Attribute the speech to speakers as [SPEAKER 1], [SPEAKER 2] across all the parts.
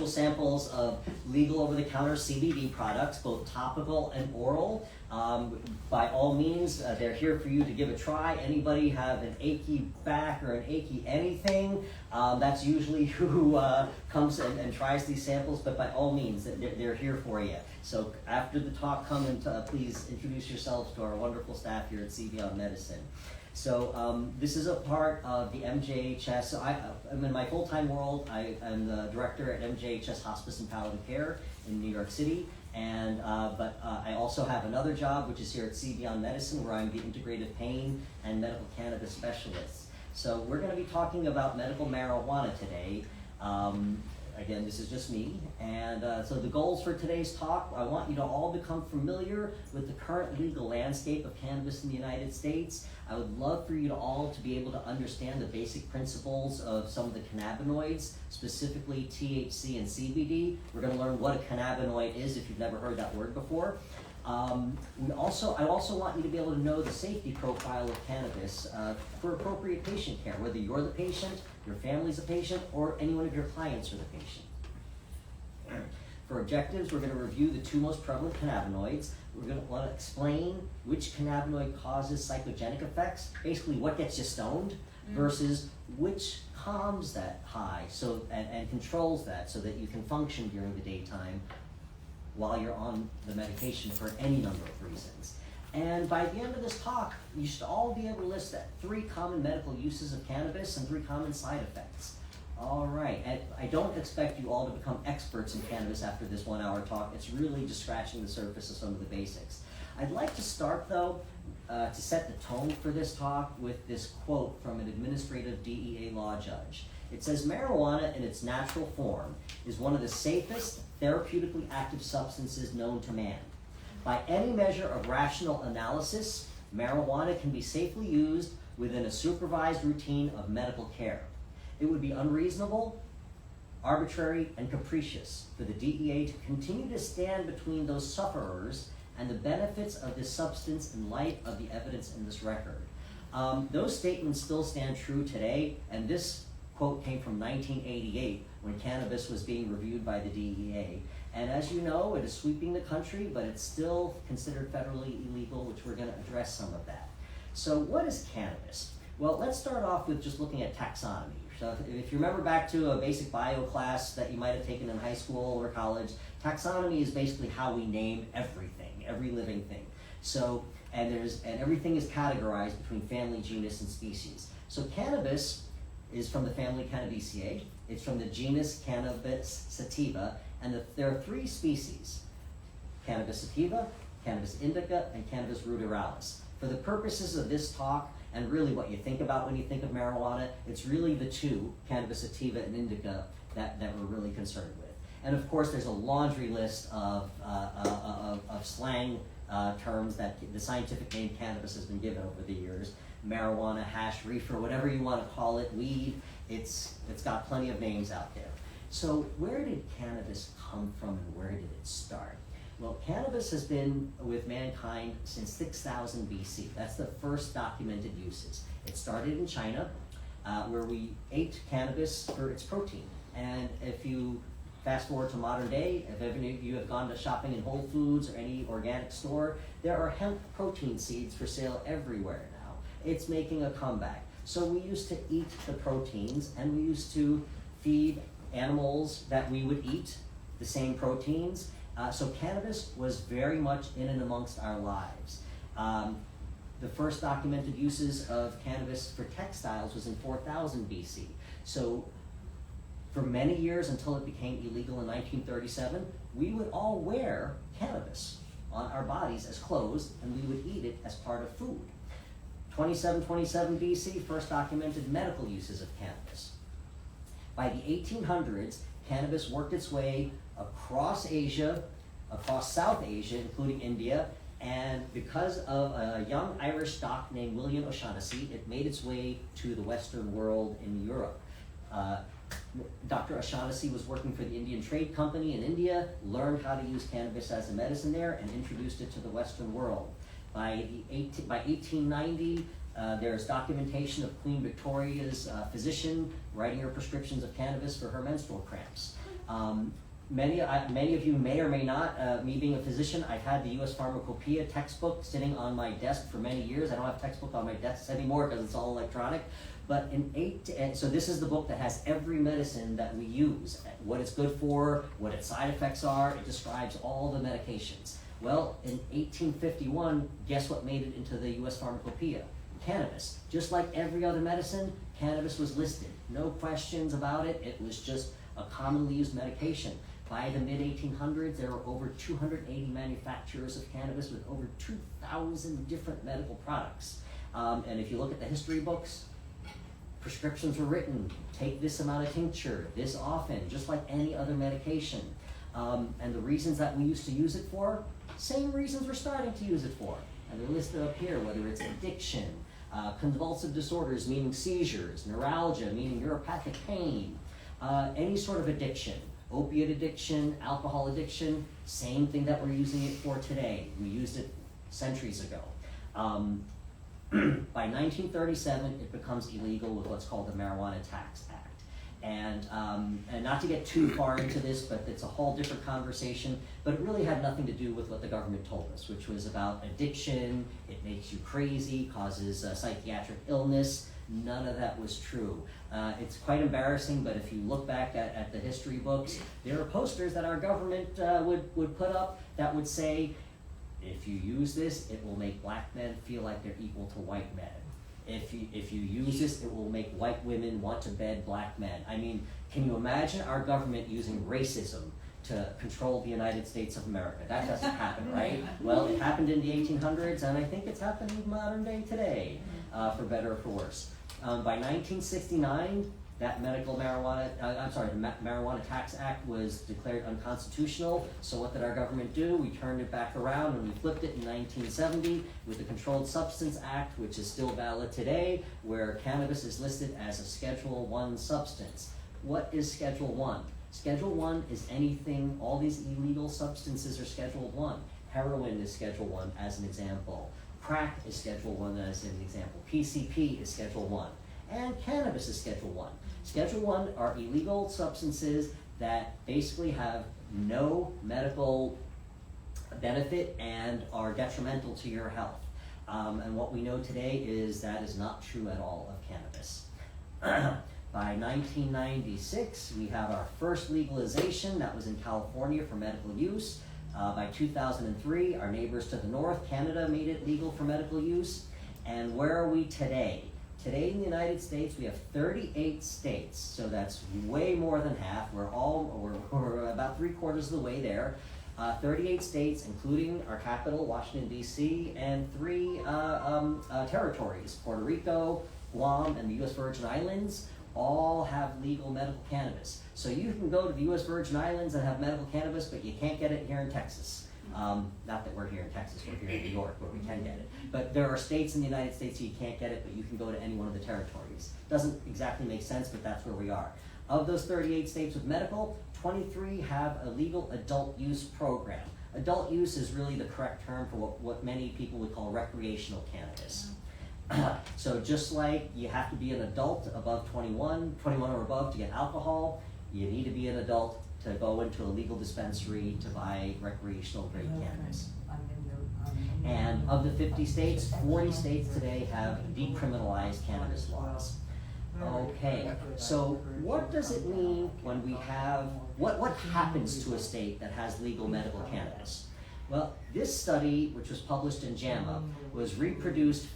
[SPEAKER 1] samples of legal over-the-counter CBD products, both topical and oral. By all means, they're here for you to give a try. Anybody have an achy back or an achy anything, that's usually who comes and tries these samples, but by all means, they're here for you. So after the talk, come and please introduce yourselves to our wonderful staff here at SeeBeyond Medicine. So this is a part of the MJHS. So I'm in my full-time world. I am the director at MJHS Hospice and Palliative Care in New York City. And but I also have another job, which is here at SeeBeyond Medicine, where I'm the Integrative Pain and Medical Cannabis Specialist. So we're going to be talking about medical marijuana today. Again, this is just me. And so the goals for today's talk, I want you to all become familiar with the current legal landscape of cannabis in the United States. I would love for you to all to be able to understand the basic principles of some of the cannabinoids, specifically THC and CBD. We're going to learn what a cannabinoid is if you've never heard that word before. I also want you to be able to know the safety profile of cannabis for appropriate patient care, whether you're the patient, your family's a patient, or any one of your clients are the patient. For objectives, we're going to review the two most prevalent cannabinoids. We're going to want to explain which cannabinoid causes psychogenic effects, basically what gets you stoned, versus which calms that high and controls that so that you can function during the daytime while you're on the medication for any number of reasons. And by the end of this talk, you should all be able to list 3 common medical uses of cannabis and 3 common side effects. All right, and I don't expect you all to become experts in cannabis after this 1-hour talk. It's really just scratching the surface of some of the basics. I'd like to start though, to set the tone for this talk with this quote from an administrative DEA law judge. It says, marijuana in its natural form is one of the safest therapeutically active substances known to man. By any measure of rational analysis, marijuana can be safely used within a supervised routine of medical care. It would be unreasonable, arbitrary, and capricious for the DEA to continue to stand between those sufferers and the benefits of this substance in light of the evidence in this record. Those statements still stand true today, and this quote came from 1988 when cannabis was being reviewed by the DEA. And as you know, it is sweeping the country, but it's still considered federally illegal, which we're going to address some of that. So what is cannabis? Well, let's start off with just looking at taxonomy. So if you remember back to a basic bio class that you might have taken in high school or college, taxonomy is basically how we name everything, every living thing. So, and everything is categorized between family, genus, and species. So cannabis is from the family Cannabiceae. It's from the genus Cannabis sativa, and there are 3 species: Cannabis sativa, Cannabis indica, and Cannabis ruderalis. For the purposes of this talk, and really what you think about when you think of marijuana, it's really the 2, Cannabis sativa and indica, that we're really concerned with. And of course, there's a laundry list of slang terms that the scientific name cannabis has been given over the years. Marijuana, hash, reefer, whatever you want to call it, weed, it's got plenty of names out there. So where did cannabis come from and where did it start? Well, cannabis has been with mankind since 6000 BC. That's the first documented uses. It started in China, where we ate cannabis for its protein. And if you fast forward to modern day, if any of you have gone to shopping in Whole Foods or any organic store, there are hemp protein seeds for sale everywhere now. It's making a comeback. So we used to eat the proteins, and we used to feed animals that we would eat the same proteins. So cannabis was very much in and amongst our lives. The first documented uses of cannabis for textiles was in 4000 BC. So for many years until it became illegal in 1937, we would all wear cannabis on our bodies as clothes, and we would eat it as part of food. 2727 BC, first documented medical uses of cannabis. By the 1800s, cannabis worked its way across Asia, across South Asia, including India, and because of a young Irish doc named William O'Shaughnessy, it made its way to the Western world in Europe. Dr. O'Shaughnessy was working for the Indian Trade Company in India, learned how to use cannabis as a medicine there, and introduced it to the Western world. By 1890, there's documentation of Queen Victoria's physician writing her prescriptions of cannabis for her menstrual cramps. Many of you may or may not, me being a physician, I've had the U.S. Pharmacopoeia textbook sitting on my desk for many years. I don't have textbook on my desks anymore because it's all electronic. But so this is the book that has every medicine that we use, what it's good for, what its side effects are. It describes all the medications. Well, in 1851, guess what made it into the U.S. Pharmacopoeia? Cannabis. Just like every other medicine, cannabis was listed. No questions about it. It was just a commonly used medication. By the mid-1800s, there were over 280 manufacturers of cannabis with over 2,000 different medical products. And if you look at the history books, prescriptions were written, take this amount of tincture, this often, just like any other medication. And the reasons that we used to use it for, same reasons we're starting to use it for. And they're listed up here, whether it's addiction, convulsive disorders, meaning seizures, neuralgia, meaning neuropathic pain, any sort of addiction, opiate addiction, alcohol addiction, same thing that we're using it for today. We used it centuries ago. By 1937, it becomes illegal with what's called the Marijuana Tax Act. And not to get too far into this, but it's a whole different conversation, but it really had nothing to do with what the government told us, which was about addiction, it makes you crazy, causes psychiatric illness. None of that was true. It's quite embarrassing, but if you look back at the history books, there are posters that our government would put up that would say, if you use this, it will make black men feel like they're equal to white men. If you use this, it will make white women want to bed black men. I mean, can you imagine our government using racism to control the United States of America? That doesn't happen, right? Well, it happened in the 1800s, and I think it's happening modern day today, for better or for worse. By 1969, that the Marijuana Tax Act was declared unconstitutional. So what did our government do? We turned it back around and we flipped it in 1970 with the Controlled Substance Act, which is still valid today, where cannabis is listed as a Schedule I substance. What is Schedule I? Schedule I is anything, all these illegal substances are Schedule I. Heroin is Schedule I as an example. Crack is Schedule I as an example. PCP is Schedule I. And cannabis is Schedule I. Schedule I are illegal substances that basically have no medical benefit and are detrimental to your health. And what we know today is that is not true at all of cannabis. By 1996, we have our first legalization. That was in California for medical use. By 2003, our neighbors to the north, Canada, made it legal for medical use. And where are we today? Today in the United States, we have 38 states, so that's way more than half. We're about 3/4 of the way there. 38 states, including our capital, Washington, D.C., and 3 territories, Puerto Rico, Guam, and the U.S. Virgin Islands, all have legal medical cannabis. So you can go to the U.S. Virgin Islands and have medical cannabis, but you can't get it here in Texas. Not that we're here in Texas, we're here in New York, where we can get it. But there are states in the United States you can't get it, but you can go to any one of the territories. Doesn't exactly make sense, but that's where we are. Of those 38 states with medical, 23 have a legal adult use program. Adult use is really the correct term for what many people would call recreational cannabis. So just like you have to be an adult above 21 or above to get alcohol, you need to be an adult to go into a legal dispensary to buy recreational grade cannabis. And of the 50 states, 40 states today have decriminalized cannabis laws. Okay, so what does it mean when we have, what happens to a state that has legal medical cannabis? Well, this study, which was published in JAMA, was reproduced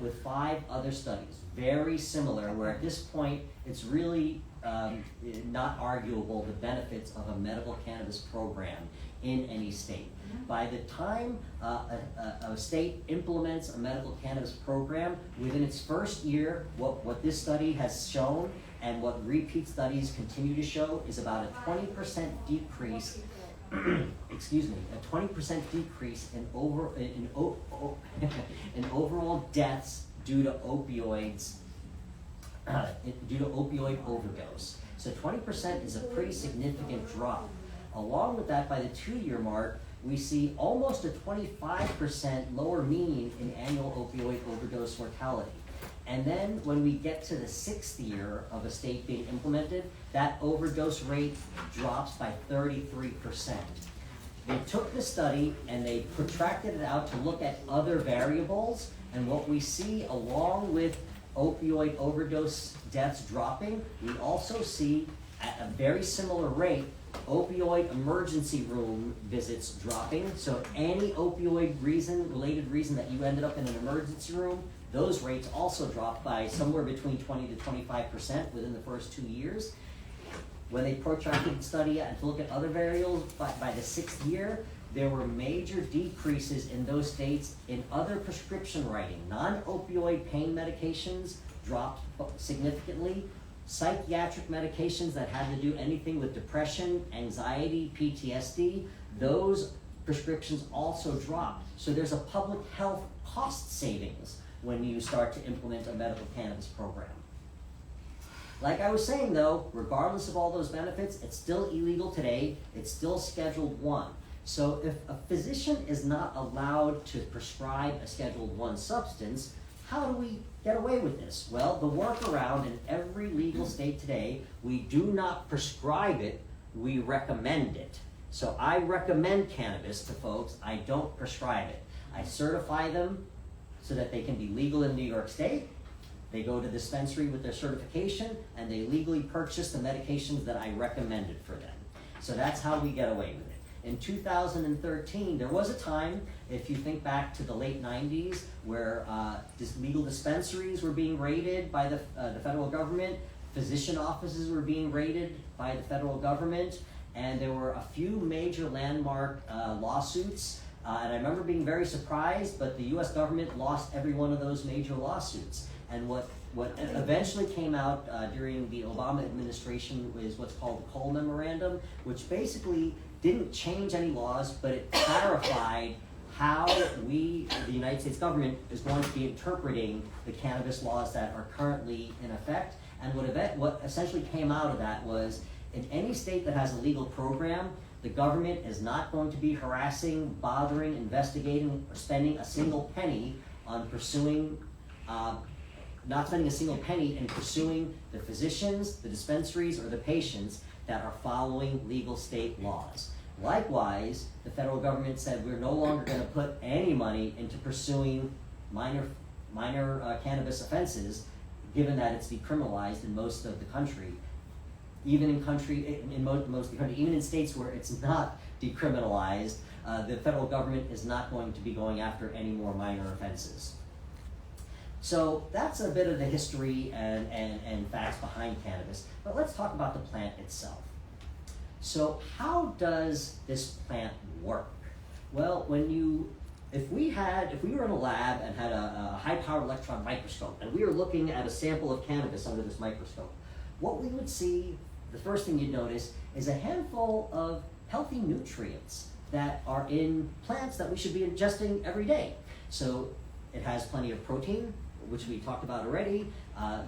[SPEAKER 1] with 5 other studies, very similar, where at this point it's really not arguable the benefits of a medical cannabis program in any state. By the time a state implements a medical cannabis program, within its first year, what this study has shown and what repeat studies continue to show is about a 20% decrease excuse me, a 20% decrease in overall deaths due to opioids, due to opioid overdose. So 20% is a pretty significant drop. Along with that, by the 2-year mark, we see almost a 25% lower mean in annual opioid overdose mortality. And then when we get to the 6th year of a state being implemented, that overdose rate drops by 33%. They took the study and they protracted it out to look at other variables, and what we see along with opioid overdose deaths dropping, we also see at a very similar rate opioid emergency room visits dropping. So any opioid related reason that you ended up in an emergency room, those rates also dropped by somewhere between 20 to 25% within the first 2 years. When they protracted the study and to look at other variables, by the 6th year, there were major decreases in those states in other prescription writing. Non-opioid pain medications dropped significantly. Psychiatric medications that had to do anything with depression, anxiety, PTSD, those prescriptions also dropped. So there's a public health cost savings when you start to implement a medical cannabis program. Like I was saying though, regardless of all those benefits, it's still illegal today. It's still Scheduled 1. So if a physician is not allowed to prescribe a Scheduled 1 substance, how do we get away with this? Well, the workaround in every legal state today, we do not prescribe it, we recommend it. So I recommend cannabis to folks, I don't prescribe it. I certify them so that they can be legal in New York State. They go to the dispensary with their certification and they legally purchase the medications that I recommended for them. So that's how we get away with it. In 2013, there was a time, if you think back to the late 90s, where legal dispensaries were being raided by the federal government, physician offices were being raided by the federal government, and there were a few major landmark lawsuits. And I remember being very surprised, but the US government lost every one of those major lawsuits. And what eventually came out during the Obama administration is what's called the Cole Memorandum, which basically didn't change any laws, but it clarified how we, the United States government, is going to be interpreting the cannabis laws that are currently in effect. And what essentially came out of that was, in any state that has a legal program, the government is not going to be harassing, bothering, investigating, or spending a single penny on pursuing, not spending a single penny in pursuing the physicians, the dispensaries, or the patients that are following legal state laws. Likewise, the federal government said we're no longer going to put any money into pursuing minor cannabis offenses, given that it's decriminalized in most of the country. Even in most of the country, even in states where it's not decriminalized, the federal government is not going to be going after any more minor offenses. So that's a bit of the history and facts behind cannabis, but let's talk about the plant itself. So how does this plant work? Well, if we were in a lab and had a high-powered electron microscope and we were looking at a sample of cannabis under this microscope, what we would see, the first thing you'd notice, is a handful of healthy nutrients that are in plants that we should be ingesting every day. So it has plenty of protein, which we talked about already.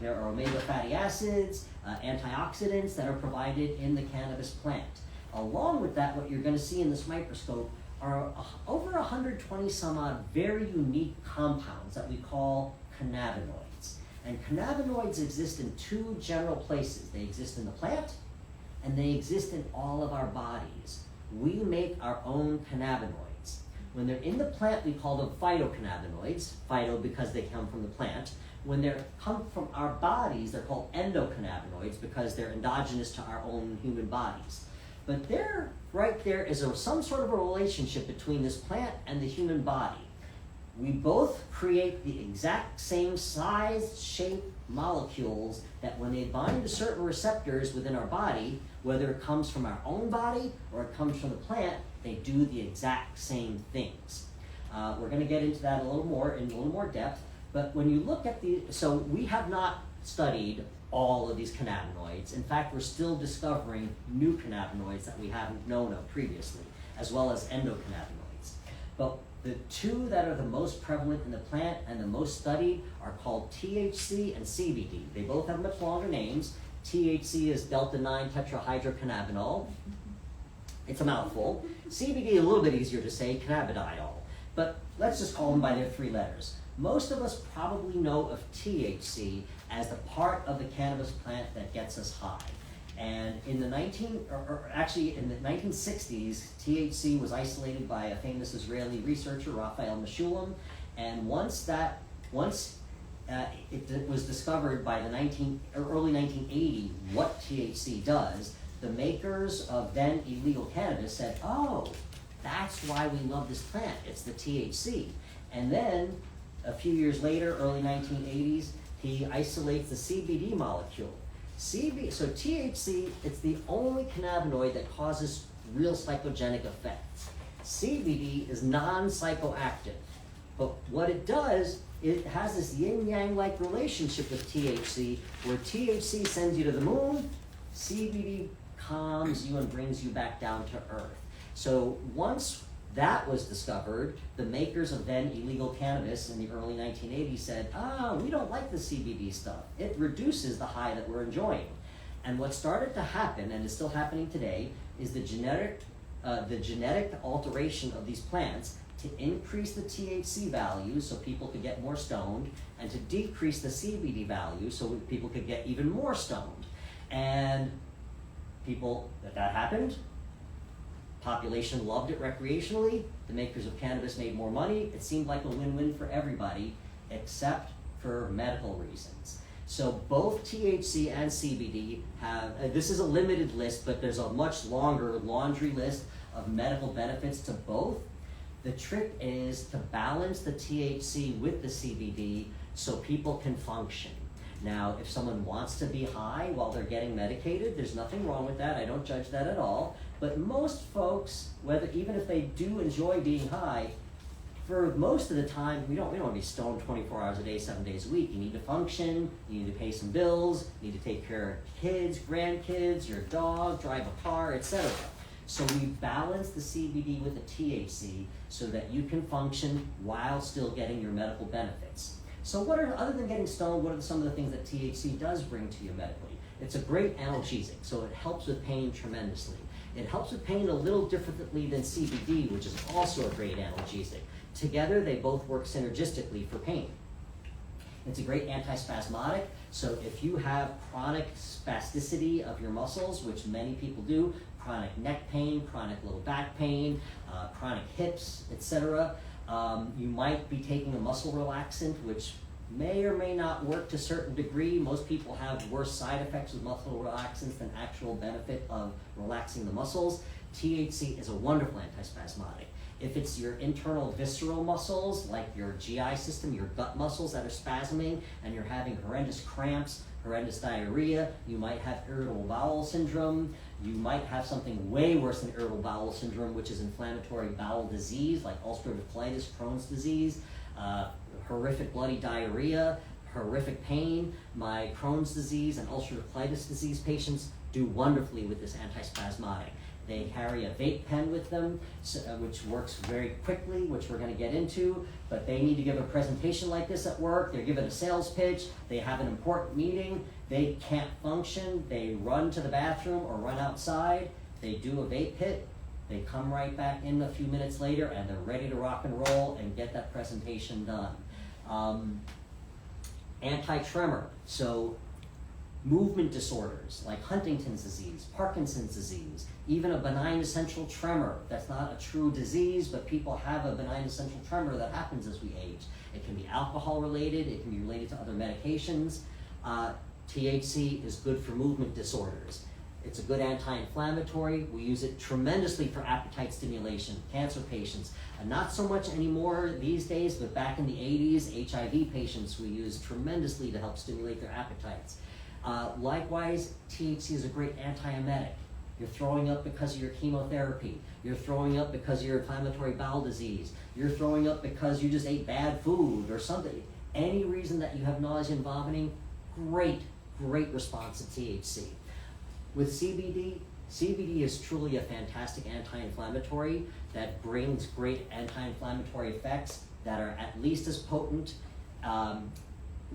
[SPEAKER 1] There are omega fatty acids, antioxidants that are provided in the cannabis plant. Along with that, what you're going to see in this microscope are over 120 some odd very unique compounds that we call cannabinoids. And cannabinoids exist in two general places. They exist in the plant, and they exist in all of our bodies. We make our own cannabinoids. When they're in the plant, we call them phytocannabinoids, phyto because they come from the plant. When they come from our bodies, they're called endocannabinoids because they're endogenous to our own human bodies. But right there is some sort of a relationship between this plant and the human body. We both create the exact same size, shape, molecules that when they bind to certain receptors within our body, whether it comes from our own body or it comes from the plant, they do the exact same things. We're going to get into that in a little more depth, but when you look at so we have not studied all of these cannabinoids. In fact, we're still discovering new cannabinoids that we haven't known of previously, as well as endocannabinoids. But the two that are the most prevalent in the plant and the most studied are called THC and CBD. They both have much longer names. THC is delta-9 tetrahydrocannabinol. It's a mouthful. CBD, a little bit easier to say, cannabidiol. But let's just call them by their three letters. Most of us probably know of THC as the part of the cannabis plant that gets us high. And in the 1960s, THC was isolated by a famous Israeli researcher, Raphael Mechoulam, and once it was discovered by the early 1980s what THC does, the makers of then illegal cannabis said, oh, that's why we love this plant, it's the THC. And then, a few years later, early 1980s, he isolates the CBD molecule. So THC, it's the only cannabinoid that causes real psychogenic effects. CBD is non-psychoactive, but what it does, it has this yin-yang-like relationship with THC, where THC sends you to the moon, CBD calms you and brings you back down to earth. So once that was discovered, the makers of then illegal cannabis in the early 1980s said, we don't like the CBD stuff. It reduces the high that we're enjoying. And what started to happen, and is still happening today, is the genetic alteration of these plants to increase the THC value so people could get more stoned, and to decrease the CBD value so people could get even more stoned. And that happened. Population loved it recreationally. The makers of cannabis made more money. It seemed like a win-win for everybody, except for medical reasons. So both THC and CBD have, this is a limited list, but there's a much longer laundry list of medical benefits to both. The trick is to balance the THC with the CBD so people can function. Now, if someone wants to be high while they're getting medicated, there's nothing wrong with that. I don't judge that at all. But most folks, even if they do enjoy being high, for most of the time, we don't want to be stoned 24 hours a day, 7 days a week. You need to function, you need to pay some bills, you need to take care of kids, grandkids, your dog, drive a car, etc. So we balance the CBD with the THC so that you can function while still getting your medical benefits. So other than getting stoned, what are some of the things that THC does bring to you medically? It's a great analgesic, so it helps with pain tremendously. It helps with pain a little differently than CBD, which is also a great analgesic. Together, they both work synergistically for pain. It's a great antispasmodic, so if you have chronic spasticity of your muscles, which many people do, chronic neck pain, chronic low back pain, chronic hips, etc., you might be taking a muscle relaxant, which may or may not work to a certain degree. Most people have worse side effects with muscle relaxants than actual benefit of relaxing the muscles. THC is a wonderful antispasmodic. If it's your internal visceral muscles, like your GI system, your gut muscles that are spasming, and you're having horrendous cramps, horrendous diarrhea, you might have irritable bowel syndrome, you might have something way worse than irritable bowel syndrome, which is inflammatory bowel disease, like ulcerative colitis, Crohn's disease, horrific bloody diarrhea, horrific pain. My Crohn's disease and ulcerative colitis disease patients do wonderfully with this antispasmodic. They carry a vape pen with them, which works very quickly, which we're going to get into, but they need to give a presentation like this at work. They're given a sales pitch. They have an important meeting. They can't function. They run to the bathroom or run outside. They do a vape hit. They come right back in a few minutes later, and they're ready to rock and roll and get that presentation done. Anti-tremor. So movement disorders like Huntington's disease, Parkinson's disease, even a benign essential tremor. That's not a true disease, but people have a benign essential tremor that happens as we age. It can be alcohol related, it can be related to other medications. THC is good for movement disorders. It's a good anti-inflammatory. We use it tremendously for appetite stimulation, cancer patients. Not so much anymore these days, but back in the 80s, HIV patients we used tremendously to help stimulate their appetites. Likewise, THC is a great antiemetic. You're throwing up because of your chemotherapy. You're throwing up because of your inflammatory bowel disease. You're throwing up because you just ate bad food or something. Any reason that you have nausea and vomiting, great response to THC. With CBD, CBD is truly a fantastic anti-inflammatory that brings great anti-inflammatory effects that are at least as potent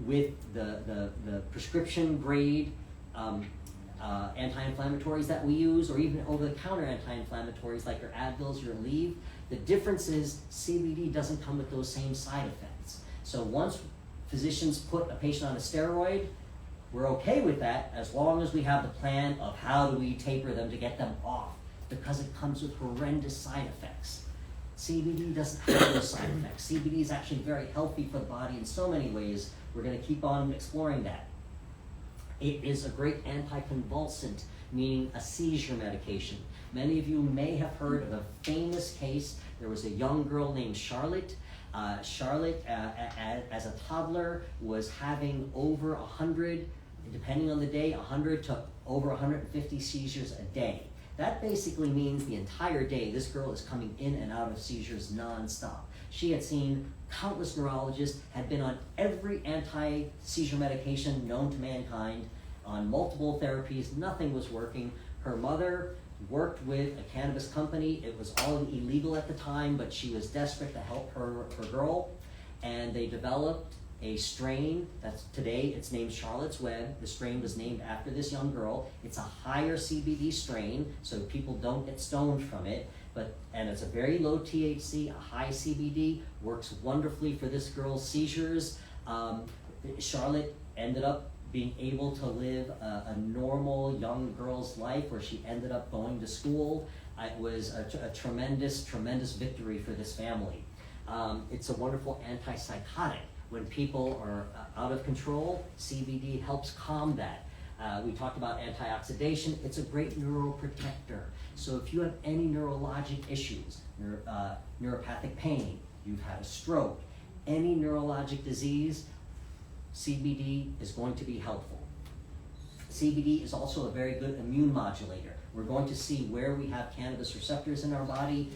[SPEAKER 1] with the prescription grade anti-inflammatories that we use, or even over-the-counter anti-inflammatories like your Advils, your Aleve. The difference is CBD doesn't come with those same side effects. So once physicians put a patient on a steroid, we're okay with that as long as we have the plan of how do we taper them to get them off, because it comes with horrendous side effects. CBD doesn't have those side effects. CBD is actually very healthy for the body in so many ways. We're going to keep on exploring that. It is a great anticonvulsant, meaning a seizure medication. Many of you may have heard of a famous case. There was a young girl named Charlotte. Charlotte, as a toddler, was having over 100, depending on the day, 100 to over 150 seizures a day. That basically means the entire day this girl is coming in and out of seizures nonstop. She had seen countless neurologists, had been on every anti-seizure medication known to mankind, on multiple therapies. Nothing was working. Her mother worked with a cannabis company. It was all illegal at the time, but she was desperate to help her girl, and they developed a strain that's today, it's named Charlotte's Web. The strain was named after this young girl. It's a higher CBD strain, so people don't get stoned from it, and it's a very low THC, a high CBD, works wonderfully for this girl's seizures. Charlotte ended up being able to live a normal young girl's life where she ended up going to school. It was a tremendous, tremendous victory for this family. It's a wonderful antipsychotic. When people are out of control, CBD helps calm that. We talked about antioxidation. It's a great neuroprotector. So if you have any neurologic issues, neuropathic pain, you've had a stroke, any neurologic disease, CBD is going to be helpful. CBD is also a very good immune modulator. We're going to see where we have cannabis receptors in our body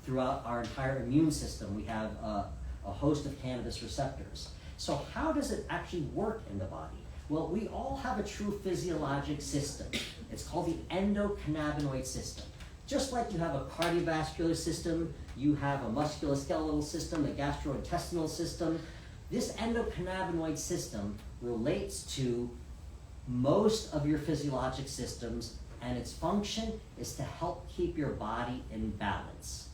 [SPEAKER 1] throughout our entire immune system. We have a host of cannabis receptors. So how does it actually work in the body? Well, we all have a true physiologic system. It's called the endocannabinoid system. Just like you have a cardiovascular system, you have a musculoskeletal system, a gastrointestinal system. This endocannabinoid system relates to most of your physiologic systems, and its function is to help keep your body in balance.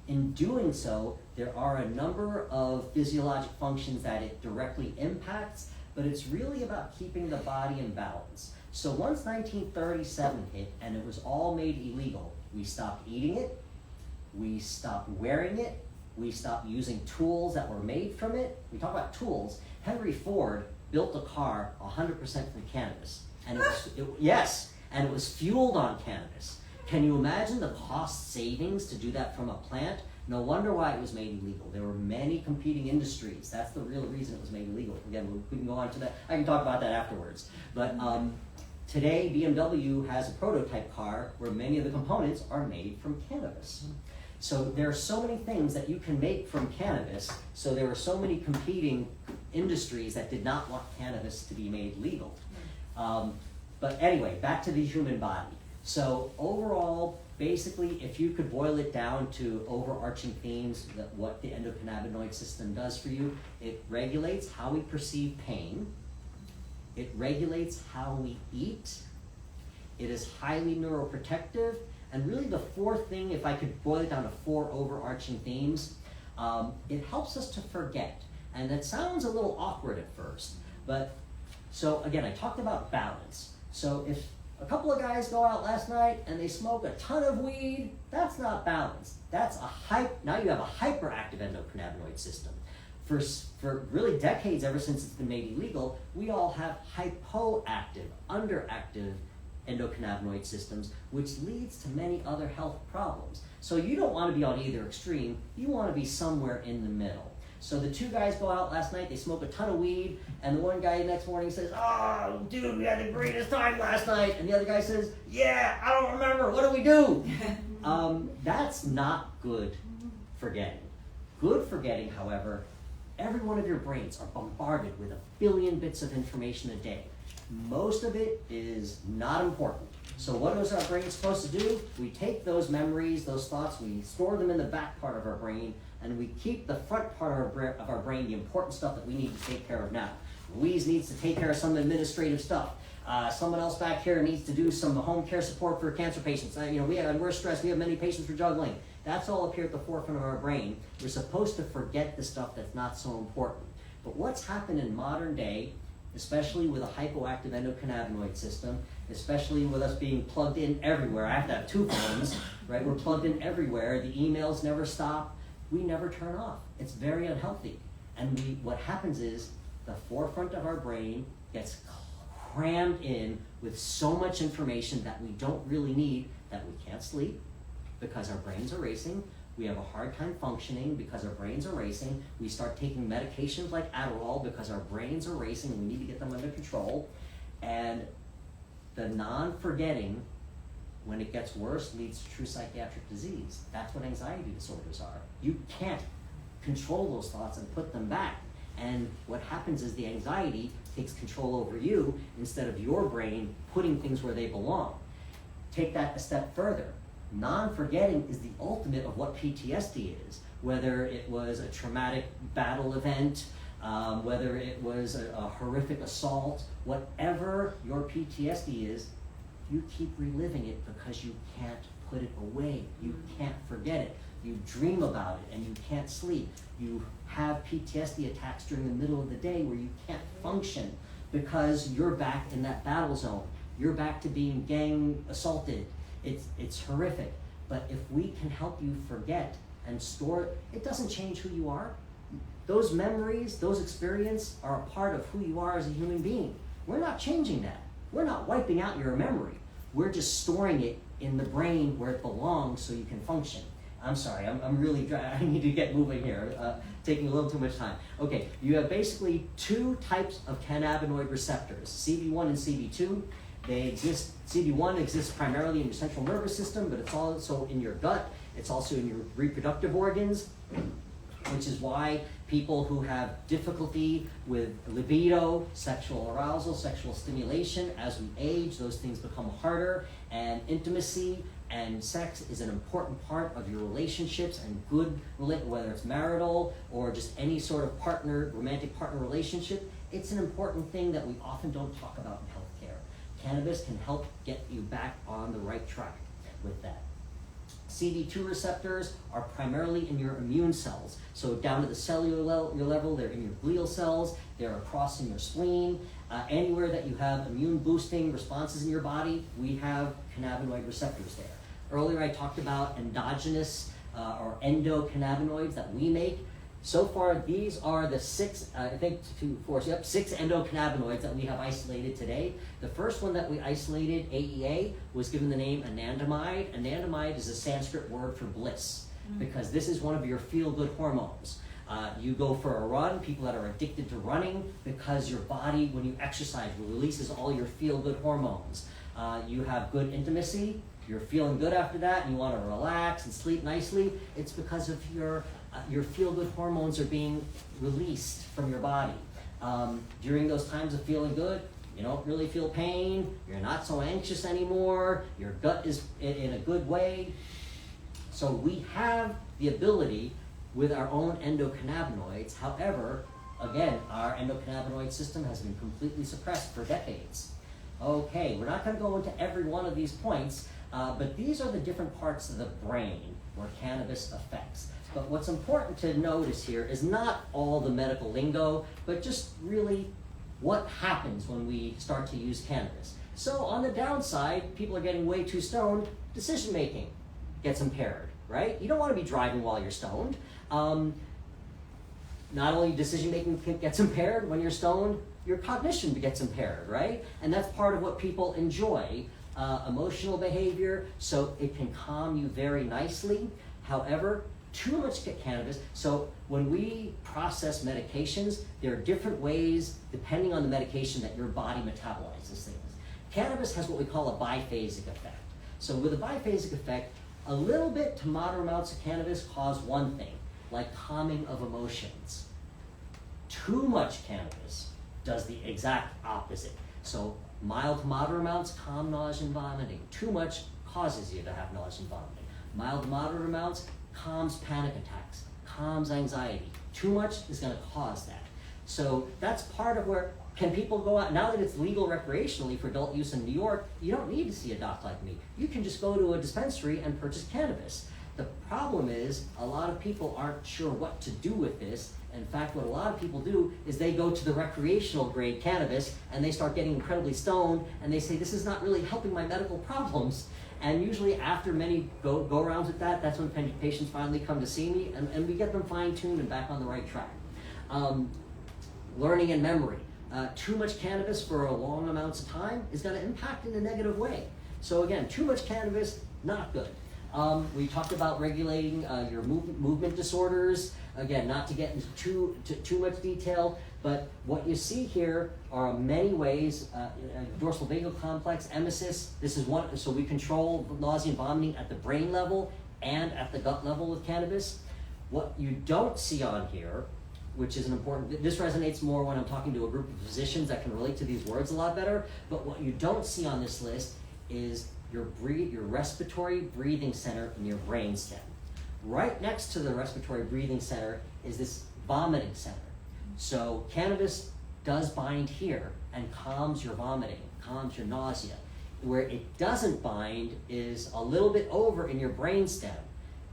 [SPEAKER 1] In doing so, there are a number of physiologic functions that it directly impacts, but it's really about keeping the body in balance. So once 1937 hit and it was all made illegal, we stopped eating it, we stopped wearing it, we stopped using tools that were made from it. We talk about tools. Henry Ford built a car 100% from cannabis. And it was fueled on cannabis. Can you imagine the cost savings to do that from a plant? No wonder why it was made illegal. There were many competing industries. That's the real reason it was made illegal. Again, we can go on to that. I can talk about that afterwards. But today, BMW has a prototype car where many of the components are made from cannabis. So there are so many things that you can make from cannabis. So there were so many competing industries that did not want cannabis to be made legal. But anyway, back to the human body. So overall, basically, if you could boil it down to overarching themes, that what the endocannabinoid system does for you, it regulates how we perceive pain, it regulates how we eat, it is highly neuroprotective, and really the fourth thing, if I could boil it down to 4 overarching themes, it helps us to forget. And that sounds a little awkward at first, but so again, I talked about balance. So if a couple of guys go out last night and they smoke a ton of weed, that's not balance. That's now you have a hyperactive endocannabinoid system. For really decades, ever since it's been made illegal, we all have hypoactive, underactive endocannabinoid systems, which leads to many other health problems. So you don't want to be on either extreme, you want to be somewhere in the middle. So the 2 guys go out last night, they smoke a ton of weed, and the one guy the next morning says, "Oh, dude, we had the greatest time last night." And the other guy says, "Yeah, I don't remember, what do we do?" That's not good forgetting. Good forgetting, however, every one of your brains are bombarded with 1 billion bits of information a day. Most of it is not important. So what is our brain supposed to do? We take those memories, those thoughts, we store them in the back part of our brain, and we keep the front part of our brain, the important stuff that we need to take care of now. Louise needs to take care of some administrative stuff. Someone else back here needs to do some home care support for cancer patients. We're stressed, we have many patients we're juggling. That's all up here at the forefront of our brain. We're supposed to forget the stuff that's not so important. But what's happened in modern day, especially with a hypoactive endocannabinoid system, especially with us being plugged in everywhere. I have to have 2 phones, right? We're plugged in everywhere. The emails never stop. We never turn off. It's very unhealthy. And what happens is the forefront of our brain gets crammed in with so much information that we don't really need, that we can't sleep because our brains are racing. We have a hard time functioning because our brains are racing. We start taking medications like Adderall because our brains are racing and we need to get them under control. And the non-forgetting, when it gets worse, leads to true psychiatric disease. That's what anxiety disorders are. You can't control those thoughts and put them back. And what happens is the anxiety takes control over you instead of your brain putting things where they belong. Take that a step further. Non-forgetting is the ultimate of what PTSD is, whether it was a traumatic battle event, whether it was a horrific assault, whatever your PTSD is, you keep reliving it because you can't put it away. You can't forget it. You dream about it and you can't sleep. You have PTSD attacks during the middle of the day where you can't function because you're back in that battle zone. You're back to being gang assaulted. It's horrific. But if we can help you forget and store it, it doesn't change who you are. Those memories, those experiences are a part of who you are as a human being. We're not changing that. We're not wiping out your memory. We're just storing it in the brain where it belongs so you can function. I'm sorry, I'm really dry. I need to get moving here, taking a little too much time. Okay, you have basically 2 types of cannabinoid receptors, CB1 and CB2. They exist, CB1 exists primarily in your central nervous system, but it's also in your gut. It's also in your reproductive organs, which is why people who have difficulty with libido, sexual arousal, sexual stimulation, as we age, those things become harder, and intimacy and sex is an important part of your relationships and good, whether it's marital or just any sort of partner, romantic partner relationship. It's an important thing that we often don't talk about in healthcare. Cannabis can help get you back on the right track with that. CB2 receptors are primarily in your immune cells. So down to the cellular level, they're in your glial cells, they're across in your spleen. Anywhere that you have immune boosting responses in your body, we have cannabinoid receptors there. Earlier I talked about endogenous or endocannabinoids that we make. So far, these are the 6 endocannabinoids that we have isolated today. The first one that we isolated, AEA, was given the name anandamide. Anandamide is a Sanskrit word for bliss, because this is one of your feel-good hormones. You go for a run, people that are addicted to running, because your body, when you exercise, releases all your feel-good hormones. You have good intimacy, you're feeling good after that, and you want to relax and sleep nicely. It's because of your feel-good hormones are being released from your body. During those times of feeling good, you don't really feel pain, you're not so anxious anymore, your gut is in a good way. So we have the ability with our own endocannabinoids. However, again, our endocannabinoid system has been completely suppressed for decades. Okay, we're not going to go into every one of these points, but these are the different parts of the brain where cannabis affects. But what's important to notice here is not all the medical lingo, but just really what happens when we start to use cannabis. So on the downside, people are getting way too stoned, decision making gets impaired, right? You don't want to be driving while you're stoned. Not only decision making gets impaired when you're stoned, your cognition gets impaired, right? And that's part of what people enjoy, emotional behavior, so it can calm you very nicely. However, too much cannabis, so when we process medications, there are different ways, depending on the medication, that your body metabolizes things. Cannabis has what we call a biphasic effect. So with a biphasic effect, a little bit to moderate amounts of cannabis cause one thing, like calming of emotions. Too much cannabis does the exact opposite. So mild to moderate amounts calm nausea and vomiting. Too much causes you to have nausea and vomiting. Mild to moderate amounts calms panic attacks, calms anxiety. Too much is going to cause that. So that's part of where, can people go out, now that it's legal recreationally for adult use in New York, you don't need to see a doc like me. You can just go to a dispensary and purchase cannabis. The problem is a lot of people aren't sure what to do with this. In fact, what a lot of people do is they go to the recreational grade cannabis and they start getting incredibly stoned and they say, this is not really helping my medical problems. And usually after many go-arounds with that, that's when patients finally come to see me and we get them fine-tuned and back on the right track. Learning and memory. Too much cannabis for a long amounts of time is going to impact in a negative way. So again, too much cannabis, not good. We talked about regulating your movement disorders. Again, not to get into too much detail, but what you see here are many ways, dorsal vagal complex, emesis. This is one, so we control nausea and vomiting at the brain level and at the gut level with cannabis. What you don't see on here, which is an important, this resonates more when I'm talking to a group of physicians that can relate to these words a lot better, but what you don't see on this list is your respiratory breathing center in your brainstem. Right next to the respiratory breathing center is this vomiting center. So cannabis does bind here and calms your vomiting, calms your nausea. Where it doesn't bind is a little bit over in your brainstem.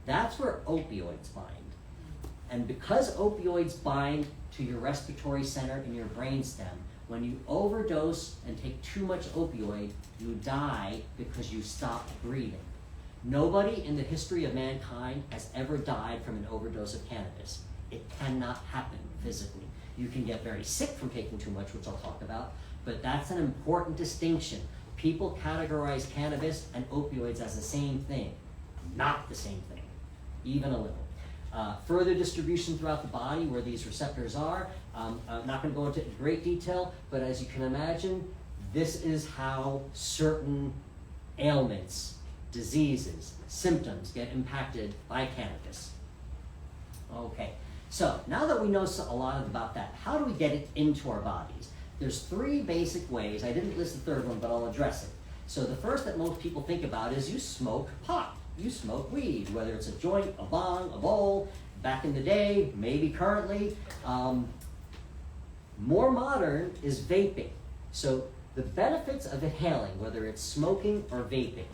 [SPEAKER 1] That's where opioids bind. And because opioids bind to your respiratory center in your brainstem, when you overdose and take too much opioid, you die because you stop breathing. Nobody in the history of mankind has ever died from an overdose of cannabis. It cannot happen physically. You can get very sick from taking too much, which I'll talk about, but that's an important distinction. People categorize cannabis and opioids as the same thing. Not the same thing, even a little. Further distribution throughout the body where these receptors are. I'm not going to go into great detail, but as you can imagine, this is how certain ailments, diseases, symptoms get impacted by cannabis. Okay, so now that we know a lot about that, how do we get it into our bodies? There's three basic ways. I didn't list the third one, but I'll address it. So the first that most people think about is you smoke pot. You smoke weed, whether it's a joint, a bong, a bowl. Back in the day, maybe currently. More modern is vaping. So the benefits of inhaling, whether it's smoking or vaping,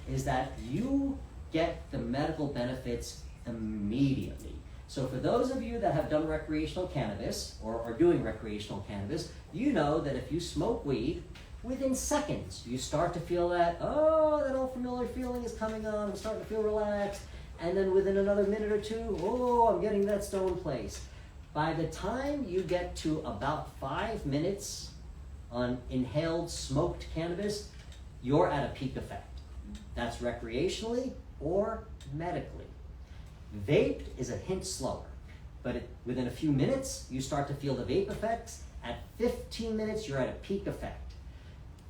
[SPEAKER 1] is that you get the medical benefits immediately. So for those of you that have done recreational cannabis or are doing recreational cannabis, you know that if you smoke weed, within seconds, you start to feel that, oh, that old familiar feeling is coming on, I'm starting to feel relaxed, and then within another minute or two, oh, I'm getting that stone place. By the time you get to about 5 minutes on inhaled smoked cannabis, you're at a peak effect. That's recreationally or medically. Vaped is a hint slower, but within a few minutes, you start to feel the vape effects. At 15 minutes, you're at a peak effect.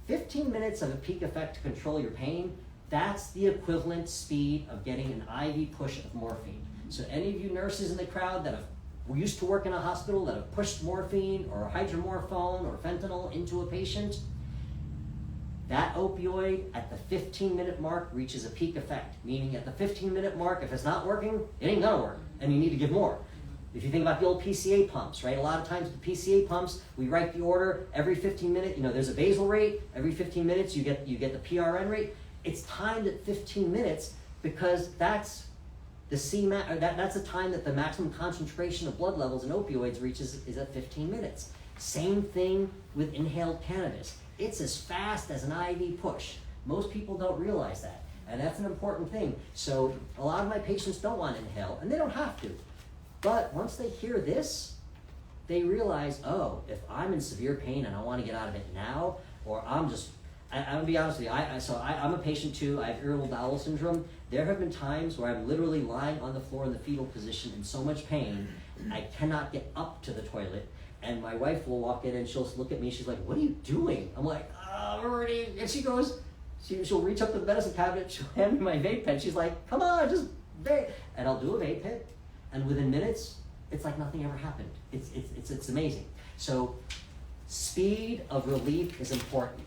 [SPEAKER 1] 15 minutes of a peak effect to control your pain, that's the equivalent speed of getting an IV push of morphine. So any of you nurses in the crowd that have used to work in a hospital that have pushed morphine or hydromorphone or fentanyl into a patient, that opioid at the 15-minute mark reaches a peak effect, meaning at the 15-minute mark, if it's not working, it ain't gonna work, and you need to give more. If you think about the old PCA pumps, right? A lot of times the PCA pumps, we write the order every 15 minutes, there's a basal rate, every 15 minutes you get the PRN rate. It's timed at 15 minutes because that's the that's the time that the maximum concentration of blood levels in opioids reaches is at 15 minutes. Same thing with inhaled cannabis. It's as fast as an IV push. Most people don't realize that, and that's an important thing. So a lot of my patients don't want to inhale, and they don't have to. But once they hear this, they realize, oh, if I'm in severe pain and I want to get out of it now, or I'm gonna be honest with you, I'm a patient too, I have irritable bowel syndrome. There have been times where I'm literally lying on the floor in the fetal position in so much pain, I cannot get up to the toilet, and my wife will walk in and she'll look at me, she's like, what are you doing? I'm like, already, and she goes, she'll reach up to the medicine cabinet, she'll hand me my vape pen, she's like, come on, just vape, and I'll do a vape hit. And within minutes, it's like nothing ever happened. It's amazing. So speed of relief is important,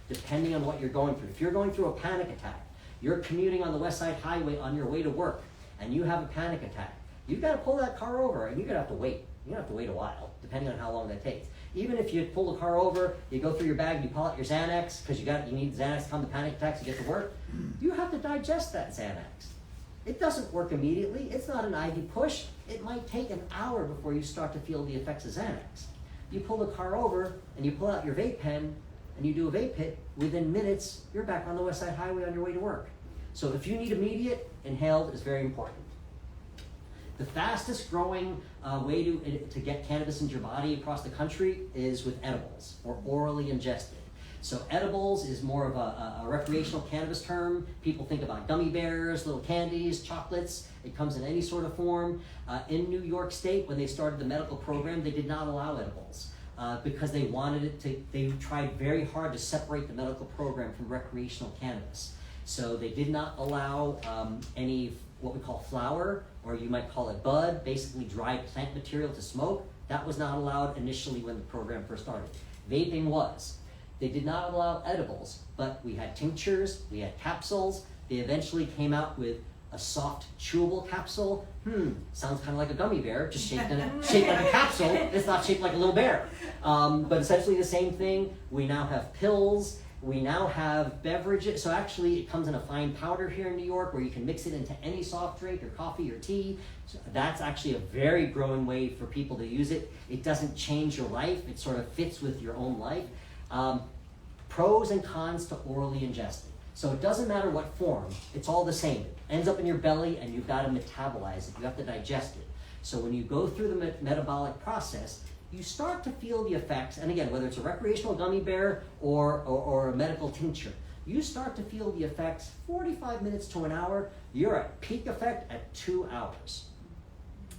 [SPEAKER 1] depending on what you're going through. If you're going through a panic attack, you're commuting on the West Side Highway on your way to work, and you have a panic attack, you've got to pull that car over, and you're going to have to wait. You're going to have to wait a while, depending on how long that takes. Even if you pull the car over, you go through your bag, you pull out your Xanax, because you need Xanax to calm the panic attacks to get to work, you have to digest that Xanax. It doesn't work immediately. It's not an IV push. It might take an hour before you start to feel the effects of Xanax. You pull the car over and you pull out your vape pen and you do a vape hit, within minutes, you're back on the West Side Highway on your way to work. So if you need immediate, inhaled is very important. The fastest growing way to get cannabis into your body across the country is with edibles or orally ingested. So edibles is more of a recreational cannabis term. People think about gummy bears, little candies, chocolates. It comes in any sort of form. In New York State, when they started the medical program, they did not allow edibles because they wanted it to, they tried very hard to separate the medical program from recreational cannabis. So they did not allow any, what we call flower, or you might call it bud, basically dried plant material to smoke. That was not allowed initially when the program first started. Vaping was. They did not allow edibles, but we had tinctures, we had capsules. They eventually came out with a soft, chewable capsule. Sounds kind of like a gummy bear, just shaped like a capsule. It's not shaped like a little bear. But essentially the same thing. We now have pills. We now have beverages. So actually it comes in a fine powder here in New York where you can mix it into any soft drink or coffee or tea. So that's actually a very growing way for people to use it. It doesn't change your life. It sort of fits with your own life. Pros and cons to orally ingested. So it doesn't matter what form, it's all the same. It ends up in your belly and you've got to metabolize it, you have to digest it. So when you go through the metabolic process, you start to feel the effects, and again, whether it's a recreational gummy bear or a medical tincture, you start to feel the effects 45 minutes to an hour. You're at peak effect at 2 hours.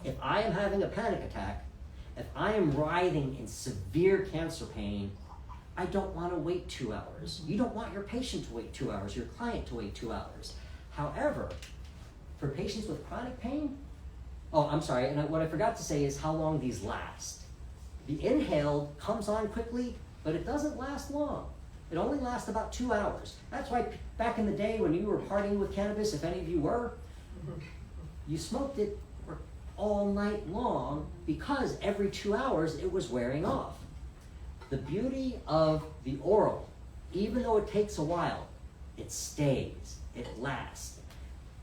[SPEAKER 1] If I am having a panic attack, if I am writhing in severe cancer pain, I don't want to wait 2 hours. You don't want your patient to wait 2 hours, your client to wait 2 hours. However, for patients with chronic pain, and what I forgot to say is how long these last. The inhaled comes on quickly, but it doesn't last long. It only lasts about 2 hours. That's why back in the day when you were partying with cannabis, if any of you were, you smoked it for all night long because every 2 hours it was wearing off. The beauty of the oral, even though it takes a while, it stays, it lasts.